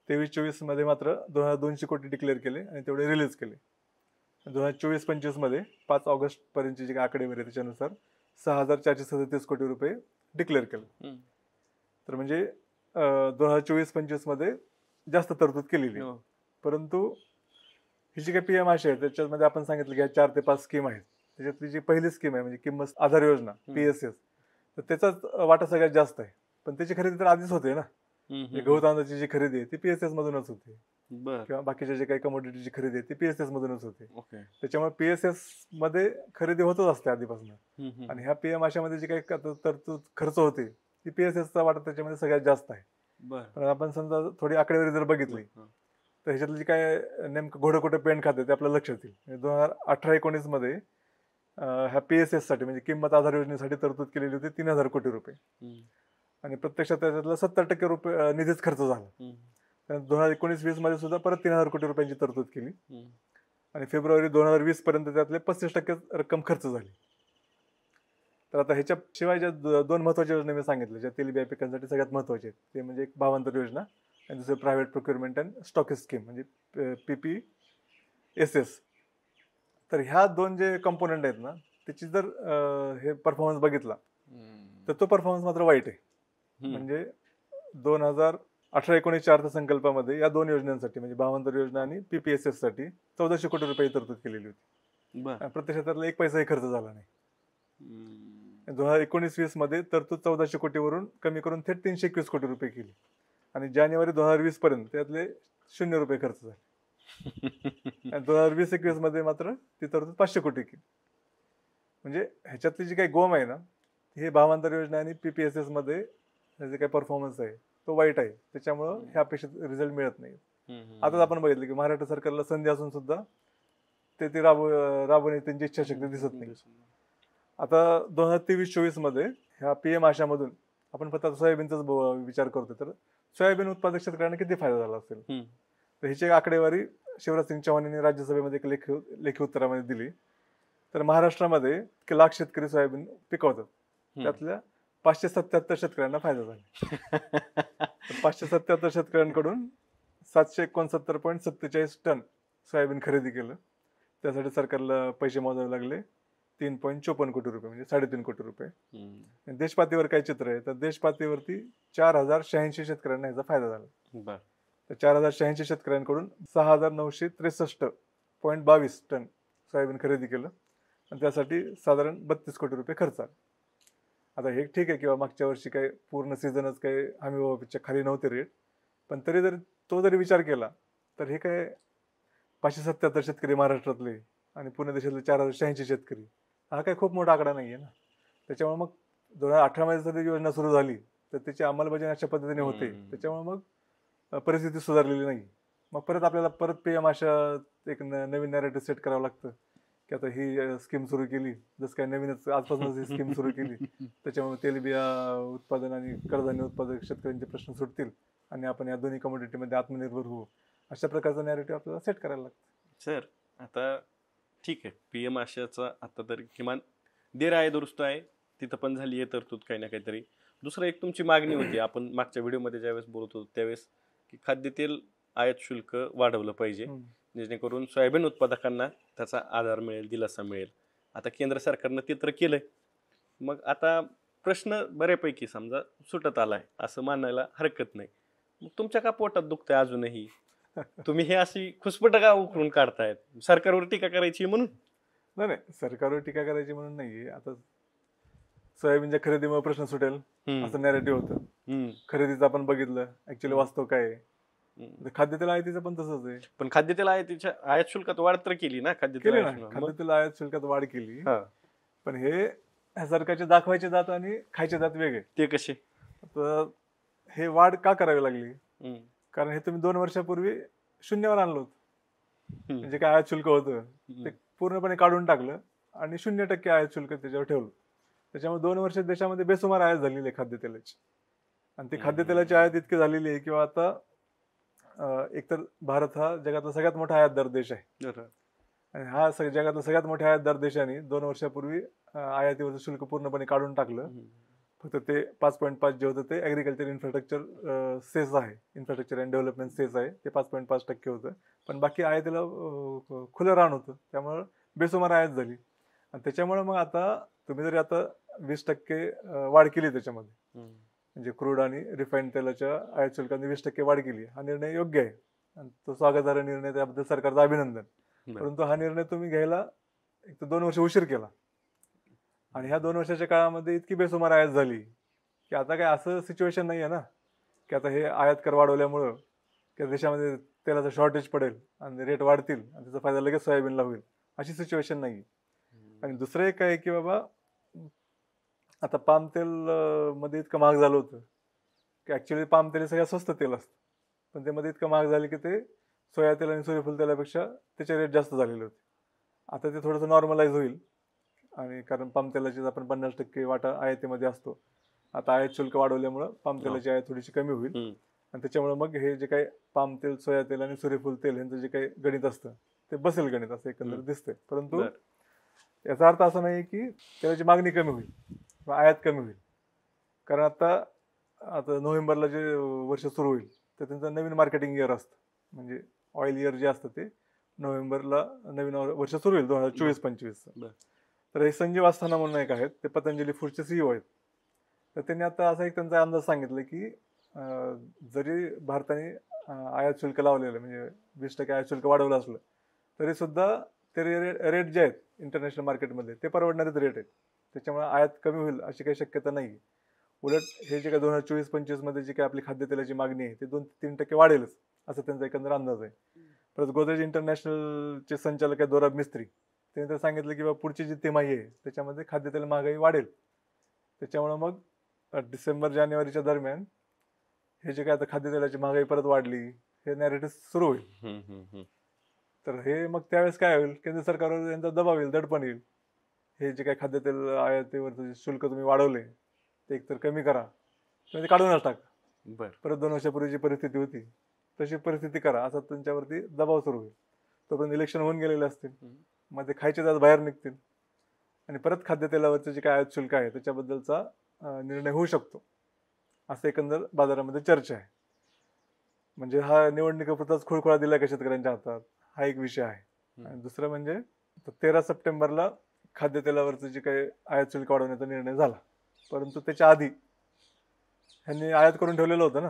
23-24 मध्ये मात्र 2,200 कोटी डिक्लेअर केले आणि तेवढे रिलीज केले. 2024-25 मध्ये 5 ऑगस्ट पर्यंतची जी आकडेवारी त्याच्यानुसार 6,437 कोटी रुपये डिक्लेअर केले. तर म्हणजे 2024-25 मध्ये जास्त तरतूद केलेली. परंतु ही जी काही PM आशा आहे त्याच्यामध्ये आपण सांगितलं की 4 ते 5 स्कीम आहेत. त्याच्यातली जी पहिली स्कीम आहे म्हणजे किंमत आधार योजना PSS, तर त्याचाच वाटा सगळ्यात जास्त आहे. पण त्याची खरेदी तर आधीच होते ना. गहू तांदळाची जी खरेदी आहे ती PSS मधूनच होते, किंवा बाकीच्या जे काही कमोडिटीची खरेदी आहे ती PSS मधूनच होते. त्याच्यामुळे PSS मध्ये खरेदी होतच असते आधीपासून. आणि ह्या PM आशामध्ये जी काही तरतूद खर्च होते ती PSSचा वाटा त्याच्यामध्ये सगळ्यात जास्त आहे. पण आपण समजा थोडी आकडेवारी जर बघितली तर ह्याच्यातलं जे काय नेमकं घोडं कुठे पेंट खाते ते आपल्याला लक्षात येईल. 2018-19 मध्ये ह्या PSS साठी म्हणजे किंमत आधार योजनेसाठी तरतूद केलेली होती 3,000 कोटी रुपये, आणि प्रत्यक्षात त्याच्यातला 70% रुपये निधीच खर्च झाला. 2019-20 मध्ये सुद्धा परत 3,000 कोटी रुपयांची तरतूद केली आणि फेब्रुवारी 2020 पर्यंत त्यातले 35% रक्कम खर्च झाली. तर आता ह्याच्या शिवाय ज्या 2 महत्वाच्या योजना मी सांगितल्या ज्या तेलबिया पिकांसाठी सगळ्यात महत्वाचे आहेत ते म्हणजे एक भावांतर योजना आणि दुसरं private procurement and stockage scheme म्हणजे PPSS. तर ह्या 2 जे कंपोनंट आहेत ना त्याची जर हे परफॉर्मन्स बघितला तर तो परफॉर्मन्स मात्र वाईट आहे. म्हणजे 2018-19 अर्थसंकल्पामध्ये या 2 योजनांसाठी म्हणजे भावांतर योजना आणि PPSS साठी 1,400 कोटी रुपये तरतूद केलेली होती. प्रत्यक्षात त्यातला 1 पैसाही खर्च झाला नाही. 2019-20 मध्ये तरतूद 1,400 कोटीवरून कमी करून थेट 321 कोटी रुपये केली आणि जानेवारी 2020 पर्यंत त्यातले 0 रुपये खर्च झाले. 2020-21 मध्ये मात्र ती तरतूद 500 कोटी केली. म्हणजे ह्याच्यातली जी काही गोम आहे ना हे भावांतर योजना आणि PPSS मध्ये जे काही परफॉर्मन्स आहे तो वाईट आहे, त्याच्यामुळं हे अपेक्षित रिझल्ट मिळत नाही. आताच आपण बघितलं की महाराष्ट्र सरकारला संधी असून सुद्धा ते राबवण्याची त्यांची इच्छाशक्ती दिसत नाही. आता 2023-24 मध्ये ह्या PM आशामधून आपण फक्त सोयाबीनचाच विचार करतो तर सोयाबीन उत्पादक शेतकऱ्यांना किती फायदा झाला असेल. तर ह्याची एक आकडेवारी शिवराज सिंग चौहान यांनी राज्यसभेमध्ये एक लेखी उत्तरामध्ये दिली. तर महाराष्ट्रामध्ये 1,00,000 शेतकरी सोयाबीन पिकवतात, त्यातल्या 577 शेतकऱ्यांना फायदा झाला. 577 शेतकऱ्यांकडून 769.47 टन सोयाबीन खरेदी केलं. त्यासाठी सरकारला पैसे मोजावे लागले 3.54 कोटी रुपये, म्हणजे 3.5 कोटी रुपये. देशपातळीवर काय चित्र आहे तर देशपातळीवरती 4,086 शेतकऱ्यांना याचा फायदा झाला. तर 4,086 शेतकऱ्यांकडून 6,963.22 टन सोयाबीन खरेदी केलं आणि त्यासाठी साधारण 32 कोटी रुपये खर्च आला. आता हे ठीक आहे किंवा मागच्या वर्षी काही पूर्ण सीझनच काही हमीभावापेक्षा खाली नव्हते रेट, पण तरी जर तो जरी विचार केला तर हे काय 577 शेतकरी महाराष्ट्रातले आणि पुणे देशातले 4,086 शेतकरी, हा काय खूप मोठा आकडा नाही आहे ना. त्याच्यामुळे मग 2018 मध्ये जर योजना सुरू झाली तर त्याची अंमलबजावणी अशा पद्धतीने होते, त्याच्यामुळे मग परिस्थिती सुधारलेली नाही. मग परत आपल्याला परत PM अशा एक नवीन नॅरेटिव्ह सेट करावं लागतं की आता ही स्कीम सुरू केली, जसं काय नवीनच आजपासूनच ही स्कीम सुरू केली, त्याच्यामुळे तेलबिया उत्पादन आणि कडधान्य उत्पादक शेतकऱ्यांचे प्रश्न सुटतील आणि आपण या दोन्ही कमोडिटीमध्ये आत्मनिर्भर होऊ, अशा प्रकारचा नॅरेटिव्ह आपल्याला सेट करायला लागतं. सर आता ठीक आहे, PM आशाचा आता तरी किमान देर आहे दुरुस्त आहे, तिथं पण झाली आहे तरतूद काही ना काहीतरी. दुसरं एक तुमची मागणी होती, आपण मागच्या व्हिडिओमध्ये ज्यावेळेस बोलत होतो त्यावेळेस, की खाद्यतेल आयात शुल्क वाढवलं पाहिजे जेणेकरून सोयाबीन उत्पादकांना त्याचा आधार मिळेल, दिलासा मिळेल. आता केंद्र सरकारनं ते तर केलंय, मग आता प्रश्न बऱ्यापैकी समजा सुटत आलाय असं मानायला हरकत नाही. मग तुमच्या का पोटात दुखतंय अजूनही? तुम्ही हे अशी खुसपट का उकरून काढतायत? सरकारवर टीका करायची म्हणून? नाही, सरकारवर टीका करायची म्हणून नाहीये. आता सोयाबीनच्या खरेदीमुळे प्रश्न सुटेल असं नॅरेटिव्ह होतं. खरेदीचं आपण बघितलं, ऍक्च्युअली वास्तव काय आहे. खाद्यतेल आयातीचं पण तसंच आहे. पण खाद्यतेल आयातीच्या आयात शुल्कात वाढ तर केली ना? खाद्यतेल आयात शुल्कात वाढ केली, पण हे सरकारचे दाखवायचे जात आणि खायचे जात वेगळे. ते कसे? तर हे वाढ का करावी लागली? कारण हे तुम्ही 2 वर्षापूर्वी शून्यावर आणलं होतं. म्हणजे काय आयात शुल्क होतं ते पूर्णपणे काढून टाकलं आणि 0% आयात शुल्क त्याच्यावर ठेवलं. त्याच्यामुळे 2 वर्ष देशामध्ये बेसुमार आयात झालेली आहे खाद्यतेलाची. आणि ती खाद्यतेलाची आयात इतकी झालेली आहे किंवा आता एकतर भारत हा जगातला सगळ्यात मोठा आयातदार देश आहे. आणि हा जगातला सगळ्यात मोठ्या आयातदार देशाने 2 वर्षापूर्वी आयातीवरचं शुल्क पूर्णपणे काढून टाकलं. फक्त ते 5.5 जे होतं ते ऍग्रिकल्चर इन्फ्रास्ट्रक्चर सेस आहे, इन्फ्रास्ट्रक्चर अँड डेव्हलपमेंट सेस आहे, ते 5.5% होतं. पण बाकी आयातीला खुलं रान होतं, त्यामुळं बेसुमार आयात झाली. आणि त्याच्यामुळे मग आता तुम्ही जरी आता 20% वाढ केली त्याच्यामध्ये, म्हणजे क्रूड आणि रिफाईंड तेलाच्या आयात शुल्काने 20% वाढ केली, हा निर्णय योग्य आहे आणि तो स्वागतार्ह निर्णय, त्याबद्दल सरकारचं अभिनंदन. परंतु हा निर्णय तुम्ही घ्यायला एक तर 2 वर्ष उशीर केला आणि ह्या 2 वर्षाच्या काळामध्ये इतकी बेसुमार आयात झाली की आता काय असं सिच्युएशन नाही आहे ना की आता हे आयात कर वाढवल्यामुळं की देशामध्ये तेलाचं शॉर्टेज पडेल आणि रेट वाढतील आणि त्याचा फायदा लगेच सोयाबीनला होईल, अशी सिच्युएशन नाही. आणि दुसरं एक आहे की बाबा आता पाम तेल मध्ये इतकं महाग झालं होतं की ऍक्च्युअली पाम तेल सगळ्यात स्वस्त तेल असतं, पण ते मध्ये इतकं महाग झाले की ते सोया तेल आणि सूर्यफूल तेलापेक्षा त्याचे रेट जास्त झालेले होते. आता ते थोडंसं नॉर्मलाइज होईल आणि कारण पाम तेलाची आपण 50% वाटा आयातीमध्ये असतो. आता आयात शुल्क वाढवल्यामुळं पाम तेलाची आयात थोडीशी कमी होईल आणि त्याच्यामुळे मग हे जे काही पाम तेल, सोया तेल आणि सूर्यफूल तेल यांचं जे काही गणित असतं ते बसेल गणित असं एकंदरीत दिसतंय. परंतु याचा अर्थ असा नाही की तेलाची मागणी कमी होईल किंवा आयात कमी होईल. कारण आता नोव्हेंबरला जे वर्ष सुरू होईल तर त्यांचं नवीन मार्केटिंग इयर असतं, म्हणजे ऑइल इयर जे असतं ते नोव्हेंबरला नवीन वर्ष सुरू होईल 2024-25. तर हे संजीव अस्थाना म्हणून एक आहेत, ते पतंजली फूडचे CEO आहेत. तर त्यांनी आता असा एक त्यांचा अंदाज सांगितलं की जरी भारताने आयात शुल्क लावलेलं म्हणजे 20% आयात शुल्क वाढवलं असलं तरी सुद्धा ते रेट जे आहेत इंटरनॅशनल मार्केटमध्ये ते परवडणारेच रेट आहेत. त्याच्यामुळे आयात कमी होईल अशी काही शक्यता नाही. उलट हे जे काही 2024-25 मध्ये जी काही आपली खाद्यतेलाची मागणी आहे ते 2-3% वाढेलच असं त्यांचा एकंदर अंदाज आहे. परत गोदरेज इंटरनॅशनलचे संचालक आहे दोराब मिस्त्री, त्यांनी तर सांगितलं की पुढची जी तिमाही आहे त्याच्यामध्ये खाद्यतेल महागाई वाढेल. त्याच्यामुळे मग डिसेंबर-जानेवारीच्या दरम्यान हे जे काय आता खाद्यतेलाची महागाई परत वाढली हे नॅरेटिव्ह सुरू होईल. तर हे मग त्यावेळेस काय होईल, केंद्र सरकारवर यांचा दबाव येईल, दडपण येईल. हे जे काही खाद्यतेल आयातीवरचं शुल्क तुम्ही वाढवले ते एकतर कमी करा किंवा ते काढूनच टाका. परत 2 वर्षापूर्वीची परिस्थिती होती तशी परिस्थिती करा, असा त्यांच्यावरती दबाव सुरू होईल. तोपर्यंत इलेक्शन होऊन गेलेले असतील, मग ते खायचे त्यात बाहेर निघतील आणि परत खाद्यतेलावरचं जे काय आयात शुल्क आहे त्याच्याबद्दलचा निर्णय होऊ शकतो, असं एकंदर बाजारामध्ये चर्चा आहे. म्हणजे हा निवडणुकीपुरताच खुळखुळा दिलाय का शेतकऱ्यांच्या हातात, हा एक विषय आहे. आणि दुसरं म्हणजे 13 सप्टेंबरला खाद्यतेलावरचं जे काही आयात शुल्क वाढवण्याचा निर्णय झाला, परंतु त्याच्या आधी ह्यांनी आयात करून ठेवलेलं होतं ना,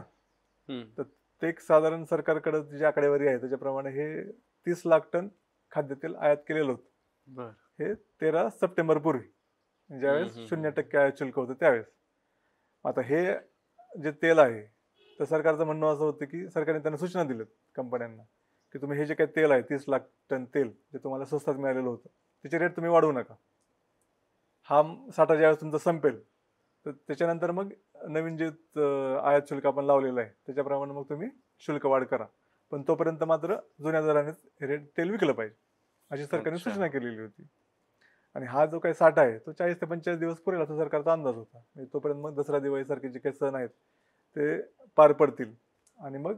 तर ते एक साधारण सरकारकडे जी आकडेवारी आहे त्याच्याप्रमाणे हे 30 लाख टन खाद्यतेल आयात केलेलं होतं. हे 13 सप्टेंबर पूर्वी ज्यावेळेस 0% आयात शुल्क होतं त्यावेळेस. आता हे जे तेल आहे तर सरकारचं म्हणणं असं होतं की सरकारने त्यांना सूचना दिल्यात कंपन्यांना की तुम्ही हे जे काही तेल आहे 30 लाख टन तेल जे तुम्हाला स्वस्तात मिळालेलं होतं त्याचे रेट तुम्ही वाढवू नका. हा साठा ज्यावेळेस तुमचा संपेल तर त्याच्यानंतर मग नवीन जे आयात शुल्क आपण लावलेलं आहे त्याच्याप्रमाणे मग तुम्ही शुल्क वाढ करा, पण तोपर्यंत मात्र जुन्या दरानेच रेट तेल विकलं पाहिजे अशी सरकारने सूचना केलेली होती. आणि हा जो काही साठा आहे तो 40 ते 45 दिवस पुरेल असा सरकारचा अंदाज होता. म्हणजे तोपर्यंत मग दसरा दिवाळी सारखे जे काही सण आहेत ते पार पडतील आणि मग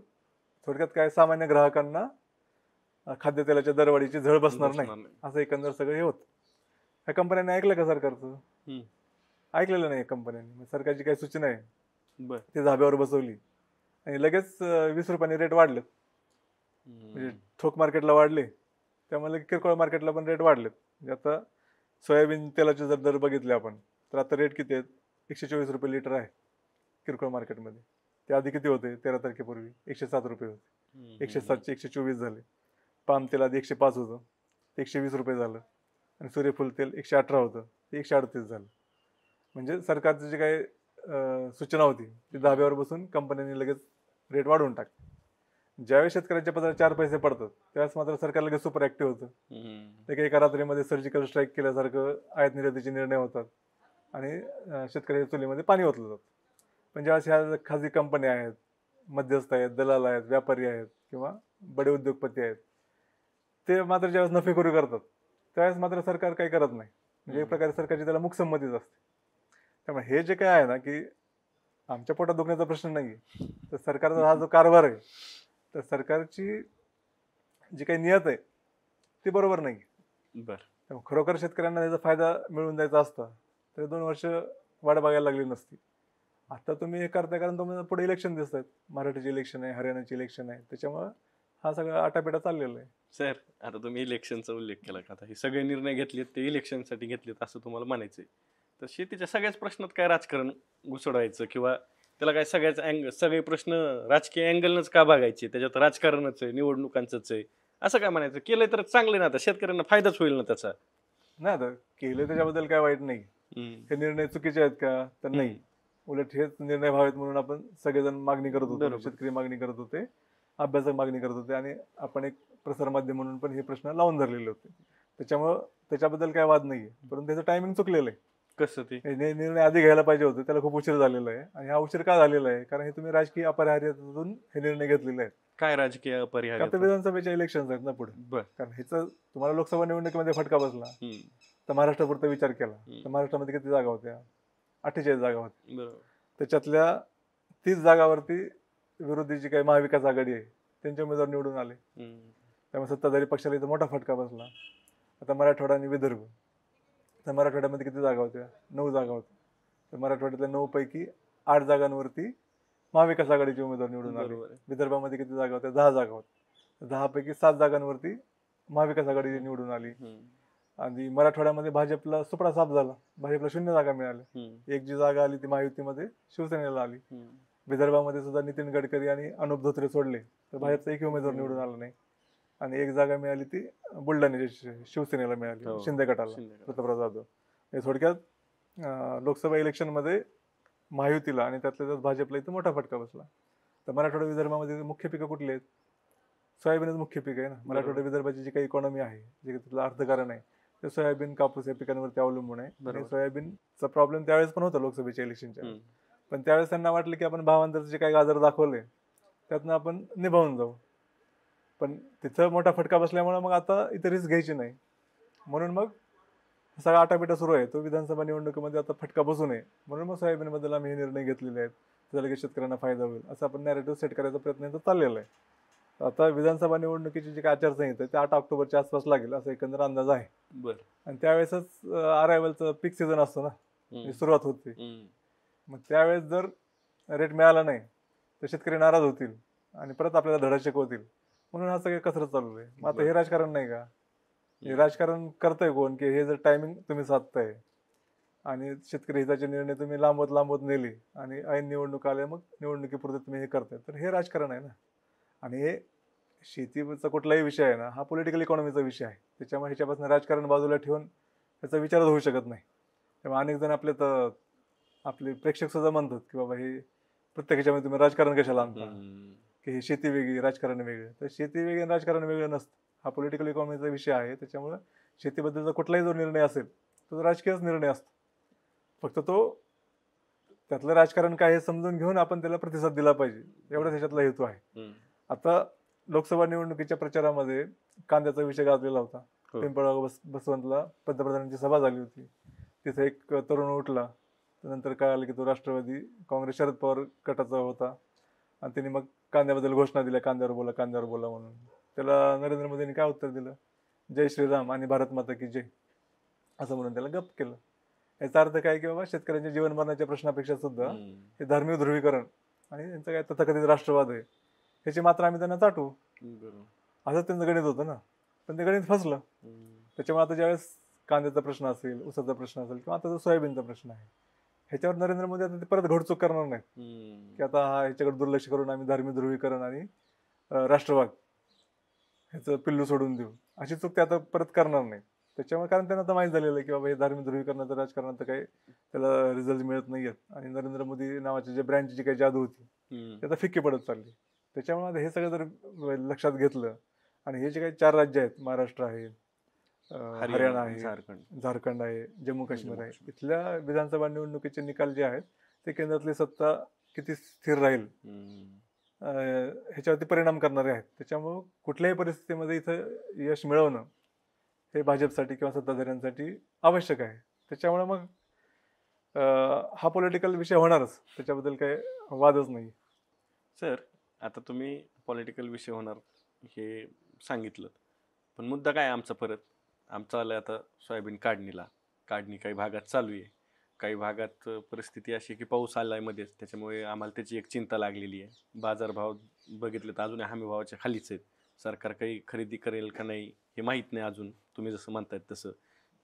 थोडक्यात काय सामान्य ग्राहकांना खाद्यतेलाच्या दरवाढीची झळ बसणार नाही असं एकंदर सगळं हे होतं. ह्या कंपन्यांनी ऐकलं का सरकारचं? ऐकलेलं नाही कंपन्यांनी. सरकारची काही सूचना आहे ते धाब्यावर बसवली आणि लगेच 20 रुपयांनी रेट वाढलेत. म्हणजे ठोक मार्केटला वाढले त्यामुळे किरकोळ मार्केटला पण रेट वाढलेत. म्हणजे आता सोयाबीन तेलाचे जर दर बघितले आपण तर आता रेट किती आहेत? 124 रुपये लिटर आहे किरकोळ मार्केटमध्ये. ते आधी किती होते? 13 तारखेपूर्वी 107 रुपये होते. 107चे 124 झाले. पाम तेल आधी 105 होतं ते 120 रुपये झालं आणि सूर्यफूल तेल 118 होतं ते 138 झालं. म्हणजे सरकारची जी काही सूचना होती ती धाब्यावर बसून कंपन्यांनी लगेच रेट वाढवून टाकले. ज्यावेळेस शेतकऱ्यांच्या पदरात 4 पैसे पडतात त्यावेळेस मात्र सरकार लगेच सुपर ऍक्टिव्ह होतं. ते एका रात्रीमध्ये सर्जिकल स्ट्राईक केल्यासारखं आयात निर्यातीचे निर्णय होतात आणि शेतकऱ्याच्या चुलीमध्ये पाणी ओतलं जातं. पण ज्यावेळेस ह्या खाजगी कंपन्या आहेत, मध्यस्थ आहेत, दलाल आहेत, व्यापारी आहेत किंवा बडे उद्योगपती आहेत ते मात्र ज्यावेळेस नफेखोरी करतात त्यावेळेस मात्र सरकार काही करत नाही. म्हणजे एक प्रकारे सरकारची त्याला मूकसंमतीच असते. त्यामुळे हे जे काय आहे ना की आमच्या पोटात दुखण्याचा प्रश्न नाही, तर सरकारचा हा जो कारभार आहे तर सरकारची जी काही नियत आहे ती बरोबर नाही. त्यामुळे खरोखर शेतकऱ्यांना त्याचा फायदा मिळवून द्यायचा असता तर 2 वर्ष वाट बघायला लागली नसती. आता तुम्ही हे करताय कारण तुम्हाला पुढे इलेक्शन दिसत आहेत. मराठीचे इलेक्शन आहे, हरियाणाचे इलेक्शन आहे, त्याच्यामुळे हा सगळा आटापिटा चाललेला आहे. सर, आता तुम्ही इलेक्शनचा उल्लेख केला का? आता हे सगळे निर्णय घेतलेत ते इलेक्शनसाठी घेतलेत असं तुम्हाला म्हणायचंय. तर शेतीच्या सगळ्याच प्रश्नात काय राजकारण घुसडायचं किंवा त्याला काय सगळे प्रश्न राजकीय अँगलनच का बघायचे? त्याच्यात राजकारणच आहे, निवडणुकांचंच आहे, असं काय म्हणायचं? केलंय तर चांगलं ना, आता शेतकऱ्यांना फायदाच होईल ना त्याचा. नाही आता केले त्याच्याबद्दल काय वाईट नाही. हे निर्णय चुकीचे आहेत का? तर नाही. उलट हेच निर्णय व्हावेत म्हणून आपण सगळेजण मागणी करत होतो, शेतकरी मागणी करत होते, अभ्यासक मागणी करत होते आणि आपण एक प्रसार माध्यम म्हणून पण हे प्रश्न लावून धरलेले होते. त्याच्यामुळं त्याच्याबद्दल काय वाद नाहीये, परंतु त्याचं टायमिंग चुकलेलं आहे. कसं ते निर्णय आधी घ्यायला पाहिजे होते, त्याला खूप उशीर झालेला आहे. आणि हा उशीर का झालेला आहे? कारण हे तुम्ही राजकीय अपरिहार्यतेतून हे निर्णय घेतलेले आहेत. काय राजकीय अपरिहार्य? आता विधानसभेच्या इलेक्शन आहेत ना पुढे. कारण ह्याचा तुम्हाला लोकसभा निवडणुकीमध्ये फटका बसला तर महाराष्ट्रापुरता विचार केला तर महाराष्ट्रामध्ये किती जागा होत्या? 48 जागा होत्या. त्याच्यातल्या 30 जागावरती विरोधी जी काही महाविकास आघाडी आहे त्यांचे उमेदवार निवडून आले. त्यामुळे सत्ताधारी पक्षाला इथं मोठा फटका बसला. आता मराठवाडा आणि विदर्भ, तर मराठवाड्यामध्ये किती जागा होत्या? 9 जागा होत्या. तर मराठवाड्यातल्या 9 पैकी 8 जागांवरती महाविकास आघाडीचे उमेदवार निवडून आले. विदर्भामध्ये किती जागा होत्या? 10 जागा होत्या. 10 पैकी 7 जागांवरती महाविकास आघाडी निवडून आली. आणि मराठवाड्यामध्ये भाजपला सुपडा साफ झाला, भाजपला 0 जागा मिळाल्या. एक जी जागा आली ती महायुतीमध्ये शिवसेनेला आली. विदर्भामध्ये सुद्धा नितीन गडकरी आणि अनुप धोत्रे सोडले तर भाजपचा एकही उमेदवार निवडून आला नाही. आणि एक जागा मिळाली ती बुलढाणा शिवसेनेला मिळाली, शिंदे गटाला, प्रतापराव जाधव. थोडक्यात लोकसभा इलेक्शन मध्ये महायुतीला आणि त्यातल्या त्यात भाजपला इथं मोठा फटका बसला. तर मराठवाडा विदर्भामध्ये मुख्य पिकं कुठली आहेत? सोयाबीनच मुख्य पीक आहे ना. मराठवाडा विदर्भाची जी काही इकॉनॉमी आहे, जे तिथलं अर्थकारण आहे ते सोयाबीन, कापूस या पिकांवरती अवलंबून आहे. आणि सोयाबीनचा प्रॉब्लेम त्यावेळेस पण होता लोकसभेच्या इलेक्शनच्या. पण त्यावेळेस त्यांना वाटलं की आपण भावांतरचे जे काही गाजर दाखवले त्यातनं आपण निभावून जाऊ. पण तिथं मोठा फटका बसल्यामुळे मग आता इथं रिस्क घ्यायची नाही, म्हणून मग सगळा आटापिटा सुरू आहे. तो विधानसभा निवडणुकीमध्ये आता फटका बसू नये म्हणून मग सोयाबीनबद्दल आम्ही हे निर्णय घेतलेले आहेत, त्याचा लगेच शेतकऱ्यांना फायदा होईल असं आपण नॅरेटिव्ह सेट करायचा प्रयत्न चाललेला आहे. आता विधानसभा निवडणुकीची जी काय आचारसंहिता आहे ते 8 ऑक्टोबरच्या आसपास लागेल असं एकंदर अंदाज आहे. बरं. आणि त्यावेळेसच अरायव्हलचं पीक सीझन असतो ना, म्हणजे सुरुवात होते. मग त्यावेळेस जर रेट मिळाला नाही तर शेतकरी नाराज होतील आणि परत आपल्याला धडा शिकवतील, म्हणून हा सगळं कसरत चालू आहे. मग आता हे राजकारण नाही का? हे राजकारण करतंय कोण की हे जर टायमिंग तुम्ही साधताय आणि शेतकरी हिताचे निर्णय तुम्ही लांबवत लांबवत नेले आणि ऐन निवडणूक आल्या मग निवडणुकीपुरते तुम्ही हे करताय, तर हे राजकारण आहे ना. आणि हे शेतीचा कुठलाही विषय आहे ना, हा पॉलिटिकल इकॉनॉमीचा विषय आहे. त्याच्यामुळे ह्याच्यापासून राजकारण बाजूला ठेवून त्याचा विचारच होऊ शकत नाही. तेव्हा अनेक जण आपले प्रेक्षक सुद्धा म्हणतात की बाबा हे प्रत्येक ह्याच्यामध्ये तुम्ही राजकारण कशाला आणता, की हे शेती वेगळी राजकारण वेगळं. तर शेती वेगळी आणि राजकारण वेगळं नसतं. हा पॉलिटिकल इकॉनॉमीचा विषय आहे. त्याच्यामुळे शेतीबद्दलचा कुठलाही जो निर्णय असेल तो राजकीयच निर्णय असतो. फक्त तो त्यातलं राजकारण काय हे समजून घेऊन आपण त्याला प्रतिसाद दिला पाहिजे, एवढा त्याच्यातला हेतू आहे. आता लोकसभा निवडणुकीच्या प्रचारामध्ये कांद्याचा विषय गाजलेला होता. पिंपळगाव बसवंतला पंतप्रधानांची सभा झाली होती. तिथे एक तरुण उठला, नंतर कळालं की तो राष्ट्रवादी काँग्रेस शरद पवार गटाचा होता आणि त्यांनी मग कांद्याबद्दल घोषणा दिल्या, कांद्यावर बोला म्हणून. त्याला नरेंद्र मोदींनी काय उत्तर दिलं? जय श्रीराम आणि भारत माता की जय असं म्हणून त्याला गप्प केलं. याचा अर्थ काय की बाबा शेतकऱ्यांच्या जीवन मरणाच्या प्रश्नापेक्षा सुद्धा हे धार्मिक ध्रुवीकरण आणि यांचं काय तथाकथित राष्ट्रवाद आहे ह्याची मात्र आम्ही त्यांना चाटू, असं त्यांचं गणित होतं ना. पण ते गणित फसलं. त्याच्यामुळे आता ज्यावेळेस कांद्याचा प्रश्न असेल, ऊसाचा प्रश्न असेल किंवा आता जो सोयाबीनचा प्रश्न आहे, ह्याच्यावर नरेंद्र मोदी आता ते परत घोडचूक करणार नाहीत की आता ह्याच्याकडे दुर्लक्ष करून आम्ही धार्मिक ध्रुवीकरण आणि राष्ट्रवाद ह्याचं पिल्लू सोडून देऊ, अशी चूक ते आता परत करणार नाही. त्याच्यामुळे कारण त्यांना आता माहीत झालेलं आहे की बाबा हे धार्मिक ध्रुवीकरणाचं राजकारणात काही त्याला रिझल्ट मिळत नाहीयेत आणि नरेंद्र मोदी नावाची जे ब्रँडची जी काही जादू होती ती आता फिक्की पडत चालली. त्याच्यामुळे हे सगळं जर लक्षात घेतलं आणि हे जे काही 4 राज्य आहेत, महाराष्ट्र आहे, हरियाणा आहे, झारखंड आहे, जम्मू काश्मीर आहे, इथल्या विधानसभा निवडणुकीचे निकाल जे आहेत ते केंद्रातली सत्ता किती स्थिर राहील ह्याच्यावरती परिणाम करणारे आहेत. त्याच्यामुळं कुठल्याही परिस्थितीमध्ये इथं यश मिळवणं हे भाजपसाठी किंवा सत्ताधाऱ्यांसाठी आवश्यक आहे. त्याच्यामुळे मग हा पॉलिटिकल विषय होणारच, त्याच्याबद्दल काही वादच नाही. सर, आता तुम्ही पॉलिटिकल विषय होणार हे सांगितलं, पण मुद्दा काय आमचा परत आमचा आला आता सोयाबीन काढणी काही भागात चालू आहे, काही भागात परिस्थिती अशी की पाऊस आलाय मध्येच, त्याच्यामुळे आम्हाला त्याची एक चिंता लागलेली आहे. बाजारभाव बघितले तर अजूनही हमी भावाच्या खालीच आहेत. सरकार काही खरेदी करेल का नाही हे माहीत नाही अजून, तुम्ही जसं म्हणतायत तसं,